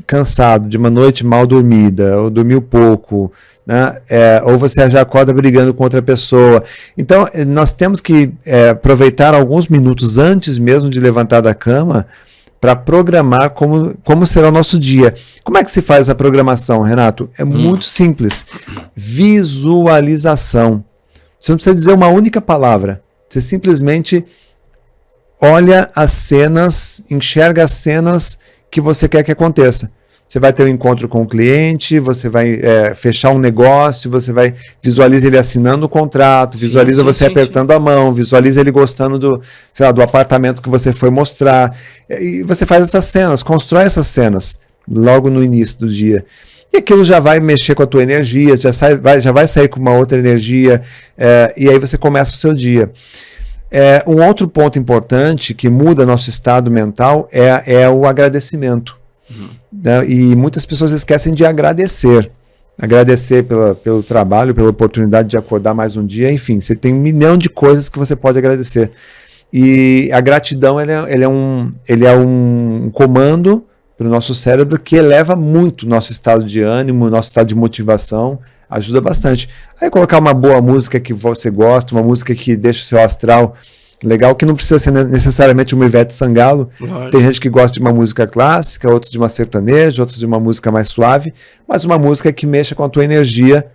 S2: cansado, de uma noite mal dormida, ou dormiu pouco, né? Ou você já acorda brigando com outra pessoa. Então, nós temos que aproveitar alguns minutos antes mesmo de levantar da cama para programar como será o nosso dia. Como é que se faz a programação, Renato? É muito simples. Visualização. Você não precisa dizer uma única palavra. Você simplesmente olha as cenas, enxerga as cenas que você quer que aconteça. Você vai ter um encontro com o cliente, você vai fechar um negócio, visualiza ele assinando o contrato, visualiza você apertando a mão, visualiza ele gostando do apartamento que você foi mostrar. E você faz essas cenas, constrói essas cenas logo no início do dia. E aquilo já vai mexer com a tua energia, já vai sair com uma outra energia, e aí você começa o seu dia. Um outro ponto importante que muda nosso estado mental é o agradecimento. Né? E muitas pessoas esquecem de agradecer. Agradecer pelo trabalho, pela oportunidade de acordar mais um dia, enfim, você tem 1 milhão de coisas que você pode agradecer. E a gratidão ele é um comando para o nosso cérebro que eleva muito o nosso estado de ânimo, nosso estado de motivação, ajuda bastante. Aí colocar uma boa música que você gosta, uma música que deixa o seu astral legal, que não precisa ser necessariamente uma Ivete Sangalo. Lógico. Tem gente que gosta de uma música clássica, outros de uma sertaneja, outros de uma música mais suave, mas uma música que mexa com a tua energia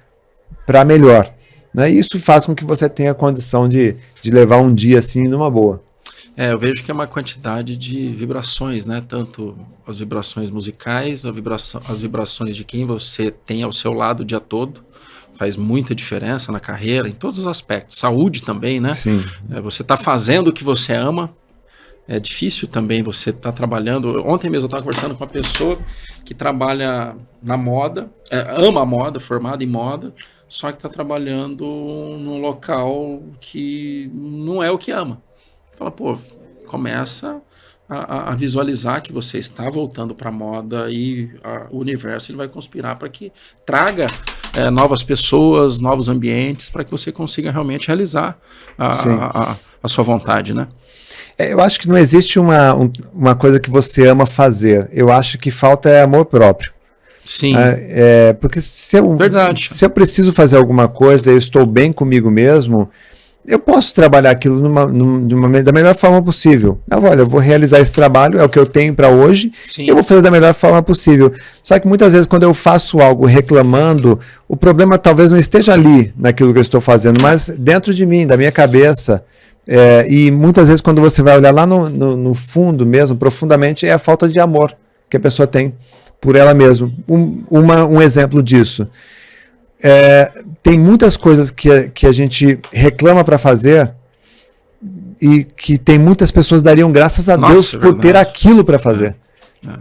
S2: para melhor. Né? E isso faz com que você tenha a condição de levar um dia assim numa boa.
S1: Eu vejo que é uma quantidade de vibrações, né? Tanto as vibrações musicais, as vibrações de quem você tem ao seu lado o dia todo. Faz muita diferença na carreira, em todos os aspectos. Saúde também, né?
S2: Sim.
S1: Você está fazendo o que você ama. É difícil também você estar trabalhando. Ontem mesmo eu estava conversando com uma pessoa que trabalha na moda, ama a moda, formada em moda, só que está trabalhando num local que não é o que ama. Fala, pô, começa a visualizar que você está voltando para a moda e o universo ele vai conspirar para que traga novas pessoas, novos ambientes, para que você consiga realmente realizar a sua vontade, né?
S2: Eu acho que não existe uma coisa que você ama fazer. Eu acho que falta amor próprio.
S1: Sim.
S2: Porque se eu preciso fazer alguma coisa, eu estou bem comigo mesmo, eu posso trabalhar aquilo da melhor forma possível. Olha, eu vou realizar esse trabalho, é o que eu tenho para hoje, e eu vou fazer da melhor forma possível. Só que muitas vezes quando eu faço algo reclamando, o problema talvez não esteja ali, naquilo que eu estou fazendo, mas dentro de mim, da minha cabeça. E muitas vezes quando você vai olhar lá no fundo mesmo, profundamente, é a falta de amor que a pessoa tem por ela mesma. Um exemplo disso. Tem muitas coisas que a gente reclama para fazer e que tem muitas pessoas dariam graças a Deus por ter aquilo para fazer.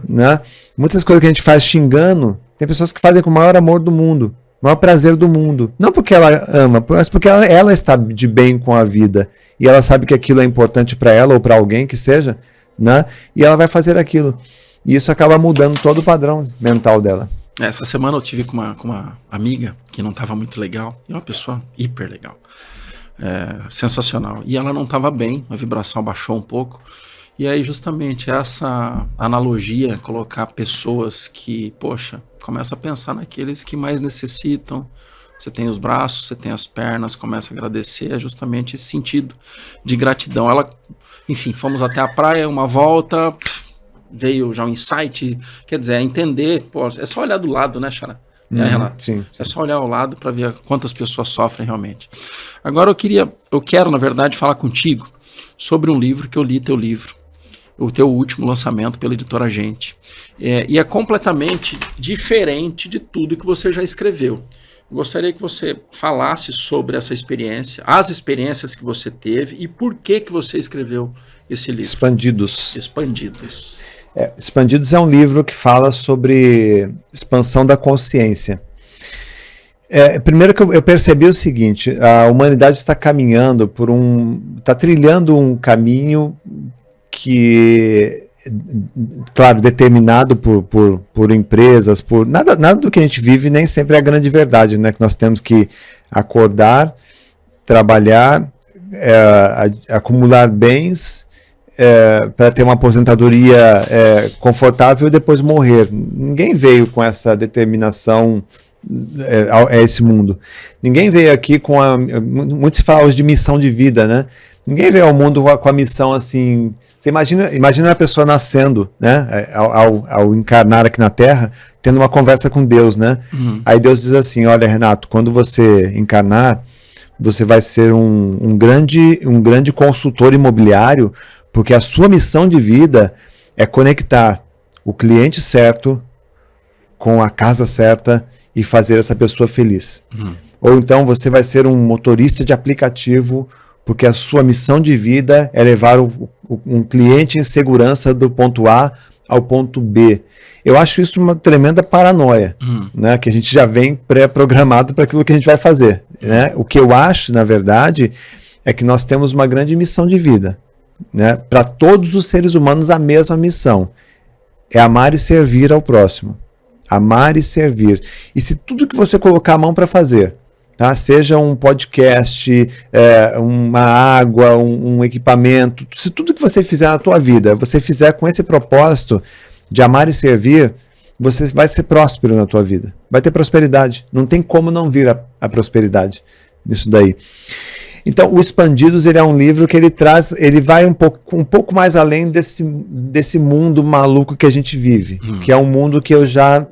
S2: Né? Muitas coisas que a gente faz xingando, tem pessoas que fazem com o maior amor do mundo, o maior prazer do mundo. Não porque ela ama, mas porque ela está de bem com a vida e ela sabe que aquilo é importante para ela ou para alguém que seja, né? E ela vai fazer aquilo. E isso acaba mudando todo o padrão mental dela.
S1: Essa semana eu tive com uma amiga que não estava muito legal, e uma pessoa hiper legal, sensacional, e ela não estava bem, a vibração abaixou um pouco, e aí justamente essa analogia, colocar pessoas que, poxa, começa a pensar naqueles que mais necessitam, você tem os braços, você tem as pernas, começa a agradecer, é justamente esse sentido de gratidão. Enfim, fomos até a praia, uma volta, veio já um insight, quer dizer, entender, pô, é só olhar do lado, né, Xará? Renato?
S2: Sim.
S1: É só olhar ao lado para ver quantas pessoas sofrem realmente. Agora eu quero, na verdade, falar contigo sobre um livro que eu li, teu livro, o teu último lançamento pela Editora Gente. E é completamente diferente de tudo que você já escreveu. Eu gostaria que você falasse sobre essa experiência, as experiências que você teve e por que você escreveu esse livro.
S2: Expandidos.
S1: Expandidos
S2: é um livro que fala sobre expansão da consciência. Primeiro que eu percebi o seguinte, a humanidade está caminhando está trilhando um caminho que, claro, determinado por empresas, nada do que a gente vive nem sempre é a grande verdade, né? Que nós temos que acordar, trabalhar, acumular bens, para ter uma aposentadoria confortável e depois morrer. Ninguém veio com essa determinação a esse mundo. Ninguém veio aqui com muito se fala hoje de missão de vida, né? Ninguém veio ao mundo com a missão assim. Você imagina uma pessoa nascendo, né? Ao encarnar aqui na Terra, tendo uma conversa com Deus, né? Aí Deus diz assim: olha, Renato, quando você encarnar, você vai ser um grande consultor imobiliário, porque a sua missão de vida é conectar o cliente certo com a casa certa e fazer essa pessoa feliz. Ou então você vai ser um motorista de aplicativo porque a sua missão de vida é levar um cliente em segurança do ponto A ao ponto B. Eu acho isso uma tremenda paranoia, né? Que a gente já vem pré-programado para aquilo que a gente vai fazer. Né? O que eu acho, na verdade, é que nós temos uma grande missão de vida. Né? Para todos os seres humanos, a mesma missão. É amar e servir ao próximo. Amar e servir. E se tudo que você colocar a mão para fazer, tá? Seja um podcast, uma água, um equipamento, se tudo que você fizer na tua vida, você fizer com esse propósito de amar e servir, você vai ser próspero na tua vida. Vai ter prosperidade. Não tem como não vir a prosperidade nisso daí. Então, o Expandidos, ele é um livro que ele vai um pouco mais além desse mundo maluco que a gente vive, que é um mundo que eu já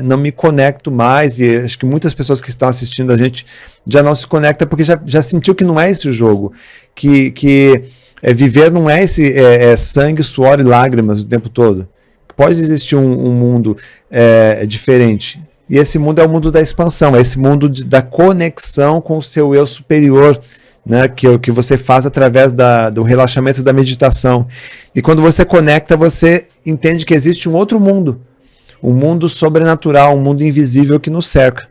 S2: não me conecto mais, e acho que muitas pessoas que estão assistindo a gente já não se conectam porque já sentiu que não é esse o jogo, que viver não é esse sangue, suor e lágrimas o tempo todo. Pode existir um mundo diferente. E esse mundo é o mundo da expansão, é esse mundo da conexão com o seu eu superior, né, que você faz através do relaxamento da meditação. E quando você conecta, você entende que existe um outro mundo, um mundo sobrenatural, um mundo invisível que nos cerca.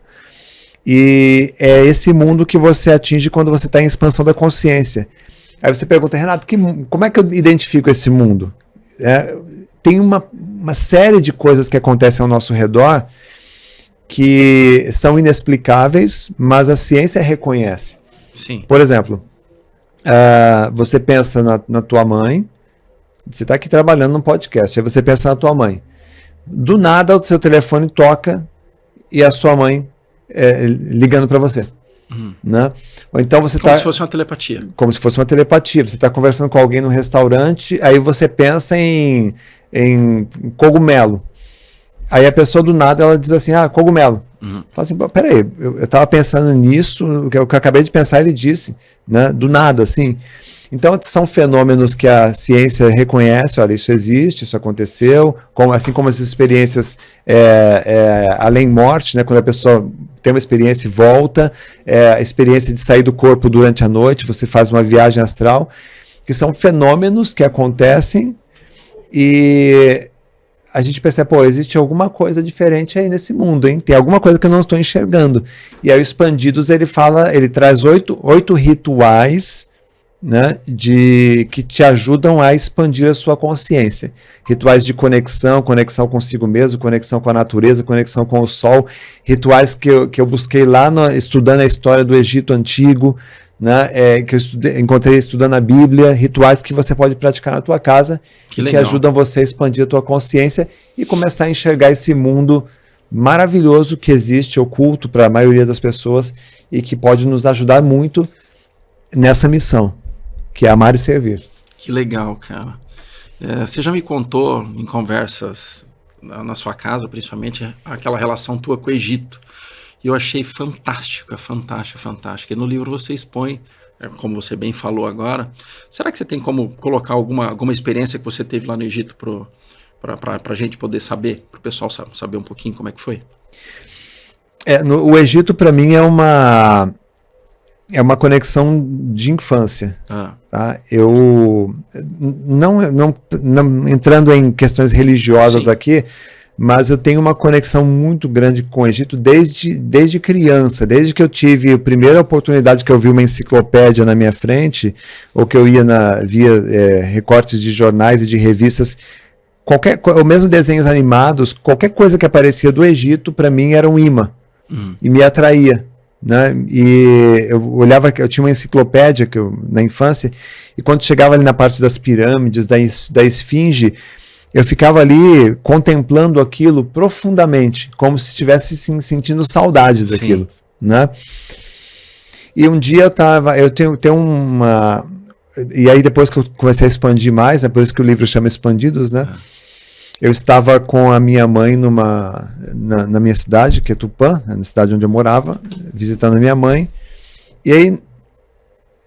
S2: E é esse mundo que você atinge quando você está em expansão da consciência. Aí você pergunta, Renato, como é que eu identifico esse mundo? Tem uma série de coisas que acontecem ao nosso redor que são inexplicáveis, mas a ciência reconhece.
S1: Sim.
S2: Por exemplo, você pensa na tua mãe, você está aqui trabalhando num podcast, aí você pensa na tua mãe. Do nada o seu telefone toca e a sua mãe ligando para você. Né? Ou então você
S1: como se fosse uma telepatia.
S2: Como se fosse uma telepatia. Você está conversando com alguém no restaurante, aí você pensa em cogumelo. Aí a pessoa do nada ela diz assim, cogumelo. Fala assim, peraí, eu estava pensando nisso, o que eu acabei de pensar ele disse, né? Do nada, assim. Então são fenômenos que a ciência reconhece, olha, isso existe, isso aconteceu, assim como as experiências além morte, né? Quando a pessoa tem uma experiência e volta, a experiência de sair do corpo durante a noite, você faz uma viagem astral, que são fenômenos que acontecem e a gente percebe, existe alguma coisa diferente aí nesse mundo, hein? Tem alguma coisa que eu não estou enxergando. E aí o Expandidos, ele traz oito rituais, né, que te ajudam a expandir a sua consciência. Rituais de conexão consigo mesmo, conexão com a natureza, conexão com o sol. Rituais que eu busquei lá estudando a história do Egito Antigo, né, que eu encontrei estudando a Bíblia. Rituais que você pode praticar na tua casa que ajudam você a expandir a tua consciência e começar a enxergar esse mundo maravilhoso que existe, oculto para a maioria das pessoas e que pode nos ajudar muito nessa missão, que é amar e servir.
S1: Que legal, cara. Você já me contou em conversas na sua casa, principalmente, aquela relação tua com o Egito. E eu achei fantástica. E no livro você expõe, como você bem falou agora. Será que você tem como colocar alguma experiência que você teve lá no Egito para a gente poder saber, para o pessoal saber um pouquinho como é que foi?
S2: O Egito, para mim, é uma conexão de infância. Tá? Eu não entrando em questões religiosas Sim. aqui, mas eu tenho uma conexão muito grande com o Egito desde criança, desde que eu tive a primeira oportunidade que eu vi uma enciclopédia na minha frente, ou que eu ia via recortes de jornais e de revistas, ou mesmo desenhos animados, qualquer coisa que aparecia do Egito, para mim era um imã, e me atraía. Né? E eu olhava, eu tinha uma enciclopédia na infância, e quando chegava ali na parte das pirâmides, da esfinge, eu ficava ali contemplando aquilo profundamente, como se estivesse sentindo saudade daquilo. Né? E um dia eu tenho uma... E aí depois que eu comecei a expandir mais, por isso que o livro chama Expandidos, né? Eu estava com a minha mãe na minha cidade, que é Tupã, na cidade onde eu morava, visitando a minha mãe. E aí,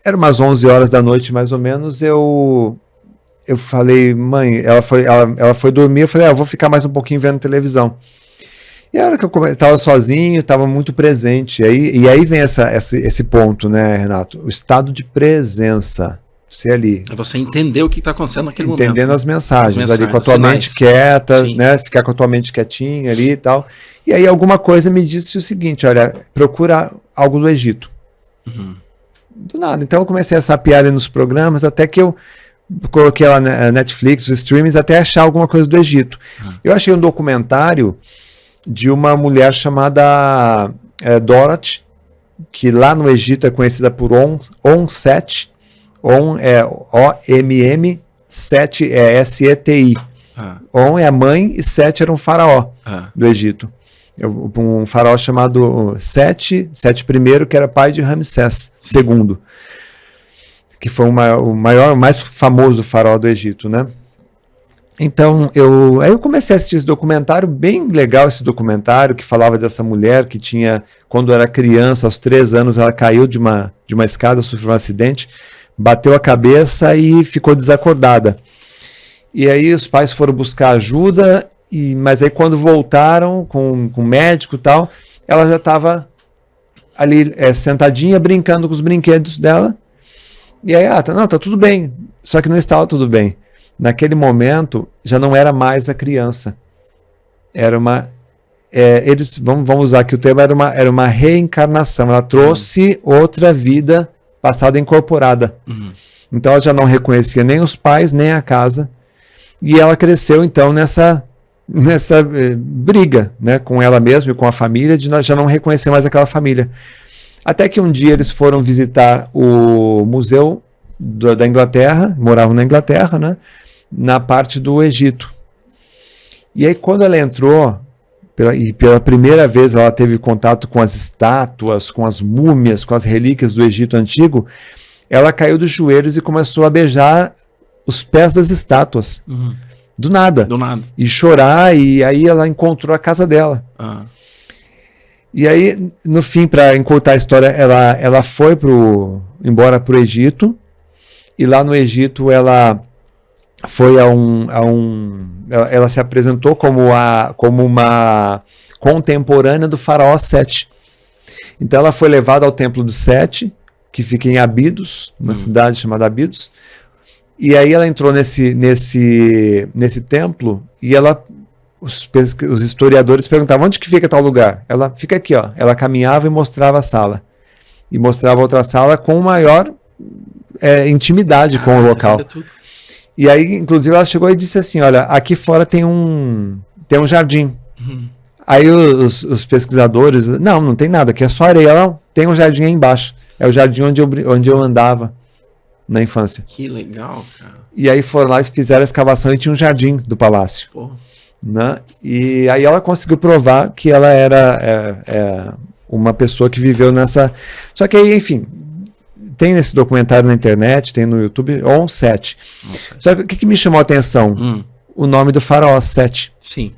S2: era umas 11 horas da noite, mais ou menos, eu eu falei, mãe, ela foi dormir, eu falei, eu vou ficar mais um pouquinho vendo televisão. E a hora que eu estava sozinho, estava muito presente. E aí vem esse ponto, né, Renato? O estado de presença. Você ali.
S1: É você entender o que está acontecendo naquele momento.
S2: Entendendo as mensagens ali, com a tua
S1: sinais.
S2: mente quieta,
S1: Sim.
S2: né? Ficar com a tua mente quietinha ali e tal. E aí alguma coisa me disse o seguinte, olha, procura algo do Egito. Do nada. Então eu comecei a sapear ali nos programas, até que eu coloquei lá na Netflix, os streamings, até achar alguma coisa do Egito. Eu achei um documentário de uma mulher chamada Dorothy, que lá no Egito é conhecida por On-Set. On é O-M-M, Set é S-E-T-I. On é a mãe e Set era um faraó do Egito. Um faraó chamado Set I, que era pai de Ramsés II, que foi o mais famoso faraó do Egito, né? Então, aí eu comecei a assistir esse documentário, bem legal esse documentário, que falava dessa mulher que tinha, quando era criança, aos 3 anos, ela caiu de uma escada, sofreu um acidente, bateu a cabeça e ficou desacordada. E aí os pais foram buscar ajuda, mas aí quando voltaram com o médico e tal, ela já estava ali sentadinha, brincando com os brinquedos dela. E aí, tá tudo bem. Só que não estava tudo bem. Naquele momento, já não era mais a criança. Era uma... vamos usar aqui o termo, era uma reencarnação. Ela trouxe outra vida passada incorporada. Então ela já não reconhecia nem os pais, nem a casa. E ela cresceu, então, nessa briga, né, com ela mesma e com a família, de já não reconhecer mais aquela família. Até que um dia eles foram visitar o museu da Inglaterra, moravam na Inglaterra, né, na parte do Egito. E aí quando ela entrou, pela primeira vez ela teve contato com as estátuas, com as múmias, com as relíquias do Egito antigo, ela caiu dos joelhos e começou a beijar os pés das estátuas. Do nada. E chorar, e aí ela encontrou a casa dela. E aí, no fim, para encurtar a história, ela foi embora para o Egito, e lá no Egito ela foi ela se apresentou como uma contemporânea do faraó Sete. Então ela foi levada ao templo do Sete, que fica em Abidos, uma cidade chamada Abidos. E aí ela entrou nesse templo e os historiadores perguntavam, onde que fica tal lugar? Ela fica aqui, ó. Ela caminhava e mostrava a sala. E mostrava outra sala com maior intimidade com o local. E aí, inclusive, ela chegou e disse assim, olha, aqui fora tem um jardim. Aí os pesquisadores, não tem nada, aqui é só areia. Não, tem um jardim aí embaixo. É o jardim onde eu andava na infância.
S1: Que legal, cara.
S2: E aí foram lá e fizeram a escavação e tinha um jardim do palácio. Né? E aí ela conseguiu provar que ela era uma pessoa que viveu nessa... Só que aí, enfim, tem esse documentário na internet, tem no YouTube, On-Set. Só que o que me chamou a atenção? O nome do faraó, Sete.
S1: Sim.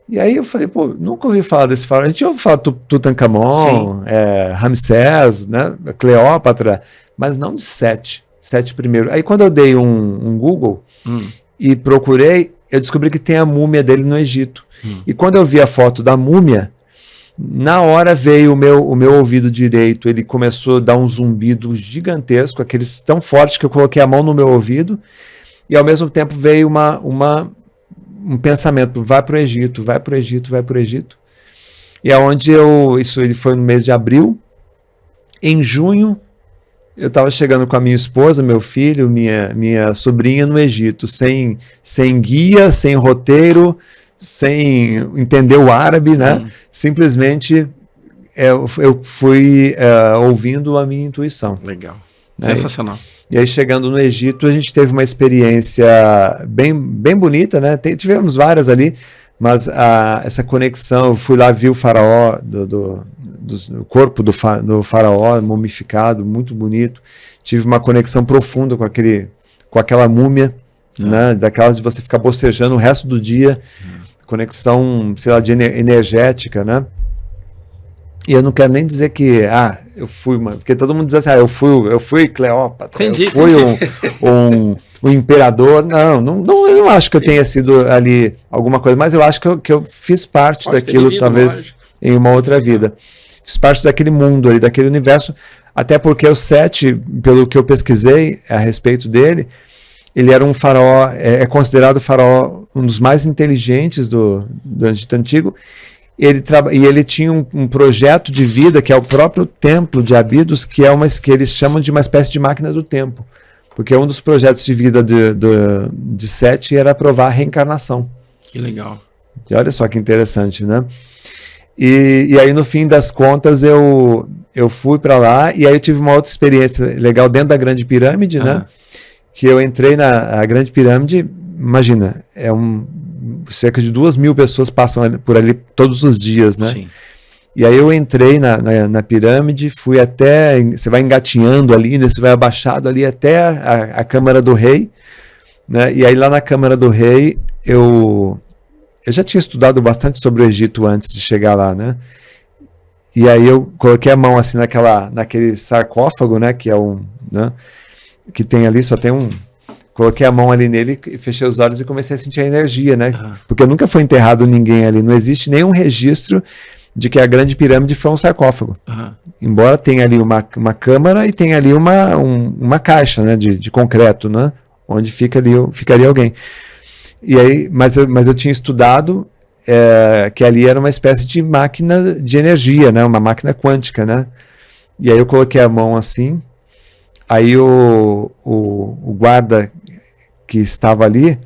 S2: E aí eu falei, nunca ouvi falar desse faraó. A gente ouve falar Tutankhamon, Ramsés, né? Cleópatra, mas não de Sete I. Aí quando eu dei um Google e procurei, eu descobri que tem a múmia dele no Egito. E quando eu vi a foto da múmia, na hora veio o meu ouvido direito, ele começou a dar um zumbido gigantesco, aqueles tão forte que eu coloquei a mão no meu ouvido, e ao mesmo tempo veio um pensamento, vai para o Egito, vai para o Egito, vai para o Egito. E aonde ele foi no mês de abril. Em junho, eu estava chegando com a minha esposa, meu filho, minha sobrinha no Egito, sem guia, sem roteiro, sem entender o árabe, né? Simplesmente eu fui ouvindo a minha intuição.
S1: Legal.
S2: Né?
S1: Sensacional.
S2: E aí, chegando no Egito, a gente teve uma experiência bem bonita, né? Tivemos várias ali, mas essa conexão, eu fui lá, vi o faraó, do corpo do faraó mumificado, muito bonito. Tive uma conexão profunda com aquela múmia, né? Daquelas de você ficar bocejando o resto do dia, conexão, sei lá, energética, né? E eu não quero nem dizer que Eu fui, mano. Porque todo mundo diz assim, eu fui Cleópatra,
S1: Entendi,
S2: eu fui um imperador. Eu não acho que eu tenha sido ali alguma coisa, mas eu acho que eu fiz parte daquilo, talvez, em uma outra vida. Fiz parte daquele mundo ali, daquele universo, até porque o Sete, pelo que eu pesquisei a respeito dele, ele era um faraó, é considerado o faraó um dos mais inteligentes do Egito Antigo. Ele tinha um projeto de vida que é o próprio templo de Abidos, que eles chamam de uma espécie de máquina do tempo, porque um dos projetos de vida de Sete era provar a reencarnação.
S1: Que legal.
S2: E olha só que interessante, né? E aí no fim das contas eu fui para lá, e aí eu tive uma outra experiência legal dentro da Grande Pirâmide, né? Que eu entrei na Grande Pirâmide, imagina, cerca de 2.000 pessoas passam por ali todos os dias, né?
S1: Sim.
S2: E aí eu entrei na pirâmide, fui até, você vai engatinhando ali, né? Você vai abaixado ali até a Câmara do Rei, né? E aí lá na Câmara do Rei, eu já tinha estudado bastante sobre o Egito antes de chegar lá, né? E aí eu coloquei a mão assim naquele sarcófago, né? Que é né? Que tem ali, só tem coloquei a mão ali nele, fechei os olhos e comecei a sentir a energia, né? Porque nunca foi enterrado ninguém ali, não existe nenhum registro de que a Grande Pirâmide foi um sarcófago. Embora tenha ali uma câmara e tenha ali uma caixa, né, de concreto, né? Onde ficaria alguém. E aí, mas eu tinha estudado que ali era uma espécie de máquina de energia, né? Uma máquina quântica, né? E aí eu coloquei a mão assim. Aí o guarda que estava ali,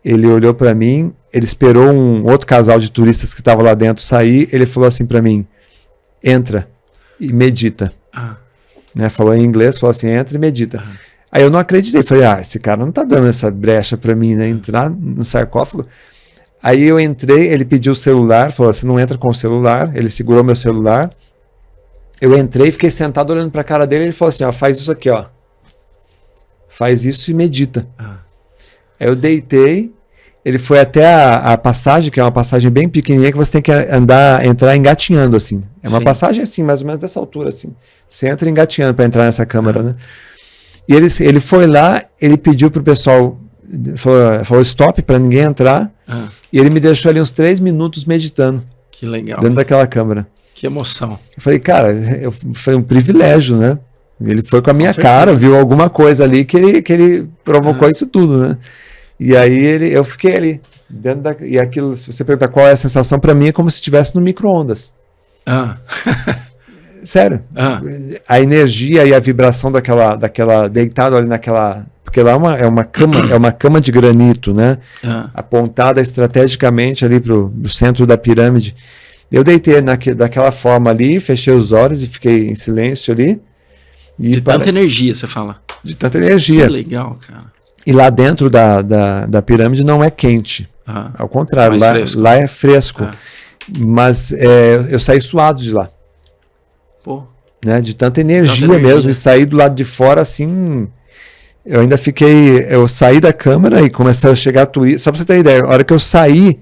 S2: ele olhou para mim, ele esperou um outro casal de turistas que estava lá dentro sair, ele falou assim para mim, entra e medita. Né, falou em inglês, falou assim, entra e medita. Aí eu não acreditei, falei, esse cara não tá dando essa brecha para mim, né, entrar no sarcófago. Aí eu entrei, ele pediu o celular, falou, você não entra com o celular, ele segurou meu celular. Eu entrei, fiquei sentado olhando para a cara dele, ele falou assim, faz isso aqui, faz isso e medita. Aí eu deitei, ele foi até a passagem, que é uma passagem bem pequenininha, que você tem que entrar engatinhando, assim. É uma passagem assim, mais ou menos dessa altura, assim. Você entra engatinhando para entrar nessa câmara, né? E ele foi lá, ele pediu pro pessoal, falou stop para ninguém entrar, e ele me deixou ali uns 3 minutos meditando.
S1: Que legal.
S2: Dentro daquela câmara.
S1: Que emoção. Eu
S2: falei, cara, foi um privilégio, né? Ele foi com a minha cara, viu alguma coisa ali que ele provocou isso tudo, né? E aí eu fiquei ali, e aquilo, se você perguntar qual é a sensação, para mim é como se estivesse no micro-ondas. Sério. A energia e a vibração daquela deitado ali naquela, porque lá é uma cama de granito, né? Apontada estrategicamente ali pro centro da pirâmide. Eu deitei daquela forma ali, fechei os olhos e fiquei em silêncio ali.
S1: De tanta energia, você fala.
S2: De tanta energia.
S1: Que legal, cara.
S2: E lá dentro da pirâmide não é quente. Ao contrário, lá é fresco. Mas eu saí suado de lá.
S1: Pô.
S2: Né? De tanta energia mesmo. E saí do lado de fora assim. Eu ainda fiquei. Eu saí da câmara e comecei a chegar turistas. Só pra você ter ideia, a hora que eu saí,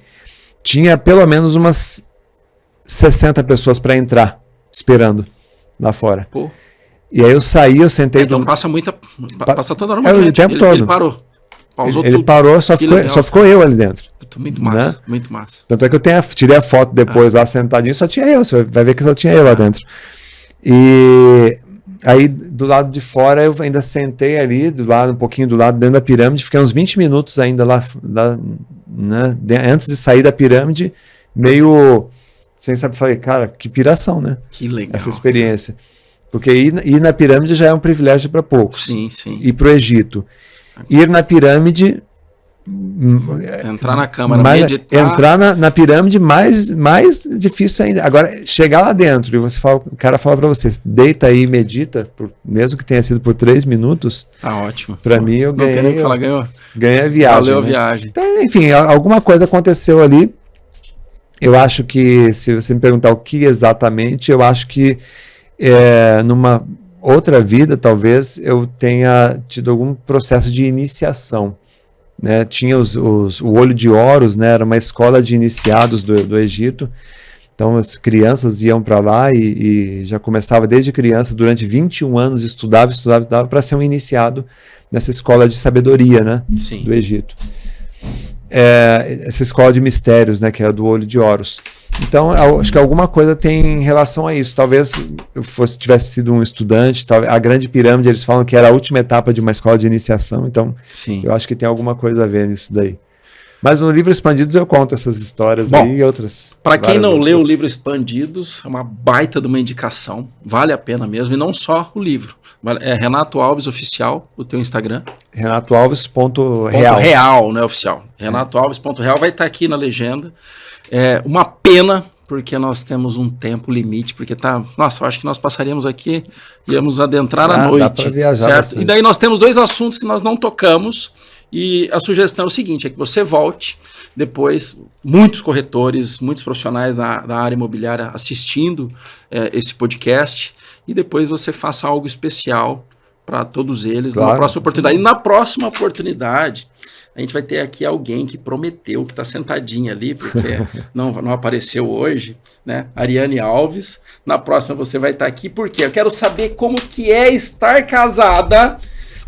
S2: tinha pelo menos umas 60 pessoas para entrar, esperando lá fora.
S1: Pô.
S2: E aí eu saí, eu sentei...
S1: Então passa toda hora
S2: o tempo todo.
S1: Ele parou. Pausou tudo.
S2: Ele parou, só ficou eu ali dentro.
S1: Muito massa, né? Muito massa.
S2: Tanto é que eu tirei a foto depois lá sentadinho, só tinha eu, você vai ver que só tinha eu lá dentro. E aí do lado de fora eu ainda sentei ali, um pouquinho do lado, dentro da pirâmide, fiquei uns 20 minutos ainda lá né? Antes de sair da pirâmide, meio... Sem saber, falei, cara, que piração, né?
S1: Que legal.
S2: Essa experiência. Cara. Porque ir na pirâmide já é um privilégio para poucos.
S1: Sim, sim.
S2: Ir para o Egito. Ir na pirâmide...
S1: Entrar na câmara, meditar...
S2: Entrar na pirâmide mais difícil ainda. Agora, chegar lá dentro e o cara fala para você, deita aí e medita, mesmo que tenha sido por 3 minutos...
S1: Tá ótimo.
S2: Para mim, eu ganhei...
S1: Não tem nem que falar, ganhou.
S2: Ganhei a viagem.
S1: Valeu a
S2: né?
S1: viagem.
S2: Então, enfim, alguma coisa aconteceu ali. Eu acho que, se você me perguntar o que exatamente, eu acho que numa outra vida, talvez, eu tenha tido algum processo de iniciação. Né? Tinha o Olho de Horus, né? Era uma escola de iniciados do Egito, Então as crianças iam para lá e já começava desde criança, durante 21 anos, estudava para ser um iniciado nessa escola de sabedoria, né?
S1: Sim.
S2: Do Egito. Essa escola de mistérios, né? Que é a do olho de Horus. Então, acho que alguma coisa tem em relação a isso. Talvez eu tivesse sido um estudante, a Grande Pirâmide, eles falam que era a última etapa de uma escola de iniciação, então
S1: Sim.
S2: Eu acho que tem alguma coisa a ver nisso daí. Mas no livro Expandidos eu conto essas histórias.
S1: Bom,
S2: aí e outras.
S1: Para quem não leu o livro Expandidos, é uma baita de uma indicação, vale a pena mesmo, e não só o livro. É Renato Alves Oficial, o teu Instagram.
S2: RenatoAlves.real.
S1: Real, não é oficial. RenatoAlves.real vai estar aqui na legenda. É uma pena, porque nós temos um tempo limite, porque nossa, eu acho que nós passaríamos aqui, íamos adentrar à noite.
S2: Dá para viajar
S1: certo?
S2: bastante.
S1: E daí nós temos 2 assuntos que nós não tocamos, e a sugestão é o seguinte, é que você volte depois, muitos corretores, muitos profissionais da área imobiliária assistindo esse podcast, e depois você faça algo especial para todos eles,
S2: claro,
S1: na próxima oportunidade. E na próxima oportunidade, a gente vai ter aqui alguém que prometeu, que está sentadinha ali, porque não apareceu hoje, né? Ariane Alves. Na próxima você vai estar aqui, porque eu quero saber como que é estar casada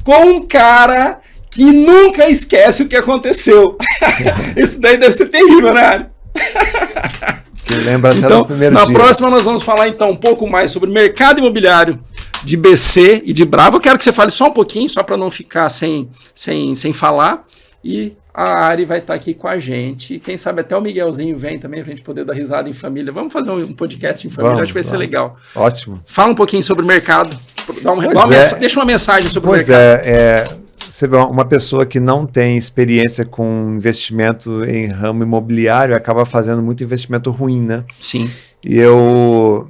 S1: com um cara que nunca esquece o que aconteceu. Isso daí deve ser terrível, né, Ari?
S2: Que lembra até
S1: então,
S2: do primeiro
S1: na
S2: dia.
S1: próxima nós vamos falar então um pouco mais sobre mercado imobiliário de BC e de Brava. Eu quero que você fale só um pouquinho, só para não ficar sem falar. E a Ari vai estar aqui com a gente. E quem sabe até o Miguelzinho vem também, pra gente poder dar risada em família. Vamos fazer um podcast em família, acho que vai ser legal.
S2: Ótimo.
S1: Fala um pouquinho sobre o mercado. Deixa uma mensagem sobre o mercado.
S2: Você vê uma pessoa que não tem experiência com investimento em ramo imobiliário acaba fazendo muito investimento ruim, né?
S1: Sim.
S2: E eu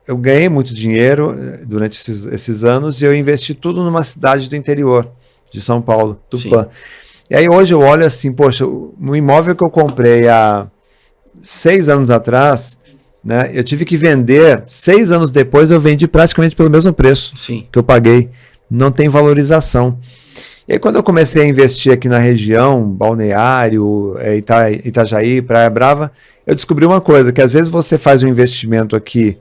S2: ganhei muito dinheiro durante esses anos e eu investi tudo numa cidade do interior de São Paulo, Tupã. Sim. E aí hoje eu olho assim, poxa, o imóvel que eu comprei há 6 anos atrás, né, eu tive que vender, 6 anos depois eu vendi praticamente pelo mesmo preço.
S1: Sim.
S2: Que eu paguei. Não tem valorização. E aí quando eu comecei a investir aqui na região, Balneário, Itajaí, Praia Brava, eu descobri uma coisa, que às vezes você faz um investimento aqui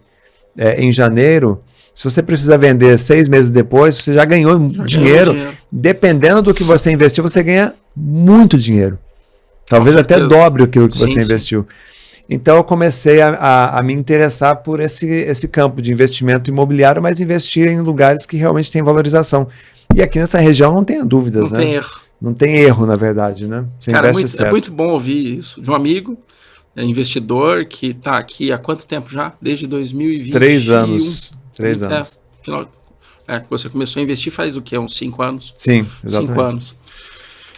S2: em janeiro, se você precisa vender 6 meses depois, você já ganhou dinheiro. Dependendo do que você investiu, você ganha muito dinheiro. Talvez até dobre aquilo que você investiu. Então eu comecei a me interessar por esse campo de investimento imobiliário, mas investir em lugares que realmente têm valorização. E aqui nessa região não tenha dúvidas, né?
S1: Não tem erro.
S2: Não tem erro, na verdade, né? Você
S1: Cara,
S2: investe certo.
S1: É muito bom ouvir isso de um amigo, investidor, que está aqui há quanto tempo já? Desde 2021.
S2: 3 anos. 3 anos.
S1: Você começou a investir faz o quê? Uns 5 anos?
S2: Sim, exatamente.
S1: 5 anos.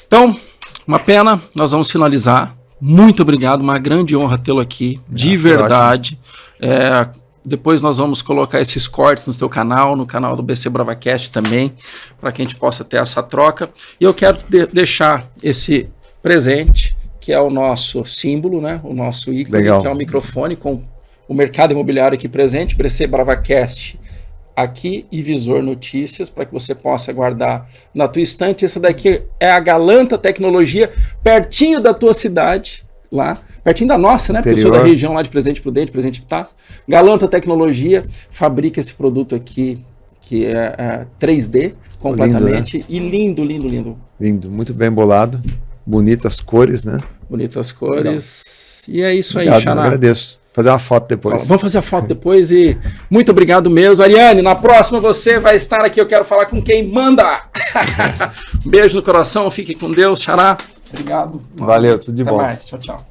S1: Então, uma pena, nós vamos finalizar. Muito obrigado, uma grande honra tê-lo aqui, de verdade. Depois nós vamos colocar esses cortes no seu canal, no canal do BC BravaCast também, para que a gente possa ter essa troca. E eu quero deixar esse presente, que é o nosso símbolo, né? O nosso ícone,
S2: legal,
S1: que é o microfone com o mercado imobiliário aqui presente, BC BravaCast aqui e Visor Notícias, para que você possa guardar na tua estante. Essa daqui é a Galanta Tecnologia, pertinho da tua cidade, lá, pertinho da nossa, né? Porque eu sou da região lá de Presidente Prudente, Presidente Epitácio. Galanta Tecnologia fabrica esse produto aqui, que é 3D, completamente, lindo, né? E lindo, lindo, lindo.
S2: Lindo, muito bem bolado, bonitas cores, né?
S1: Bonitas cores. Legal. E é isso. Obrigado, aí, Xará.
S2: Agradeço. Fazer uma foto depois.
S1: Vamos fazer a foto depois e muito obrigado mesmo. Ariane, na próxima você vai estar aqui, eu quero falar com quem manda. Um beijo no coração, fique com Deus, Xará. Obrigado.
S2: Valeu, tudo de bom.
S1: Até mais, tchau, tchau.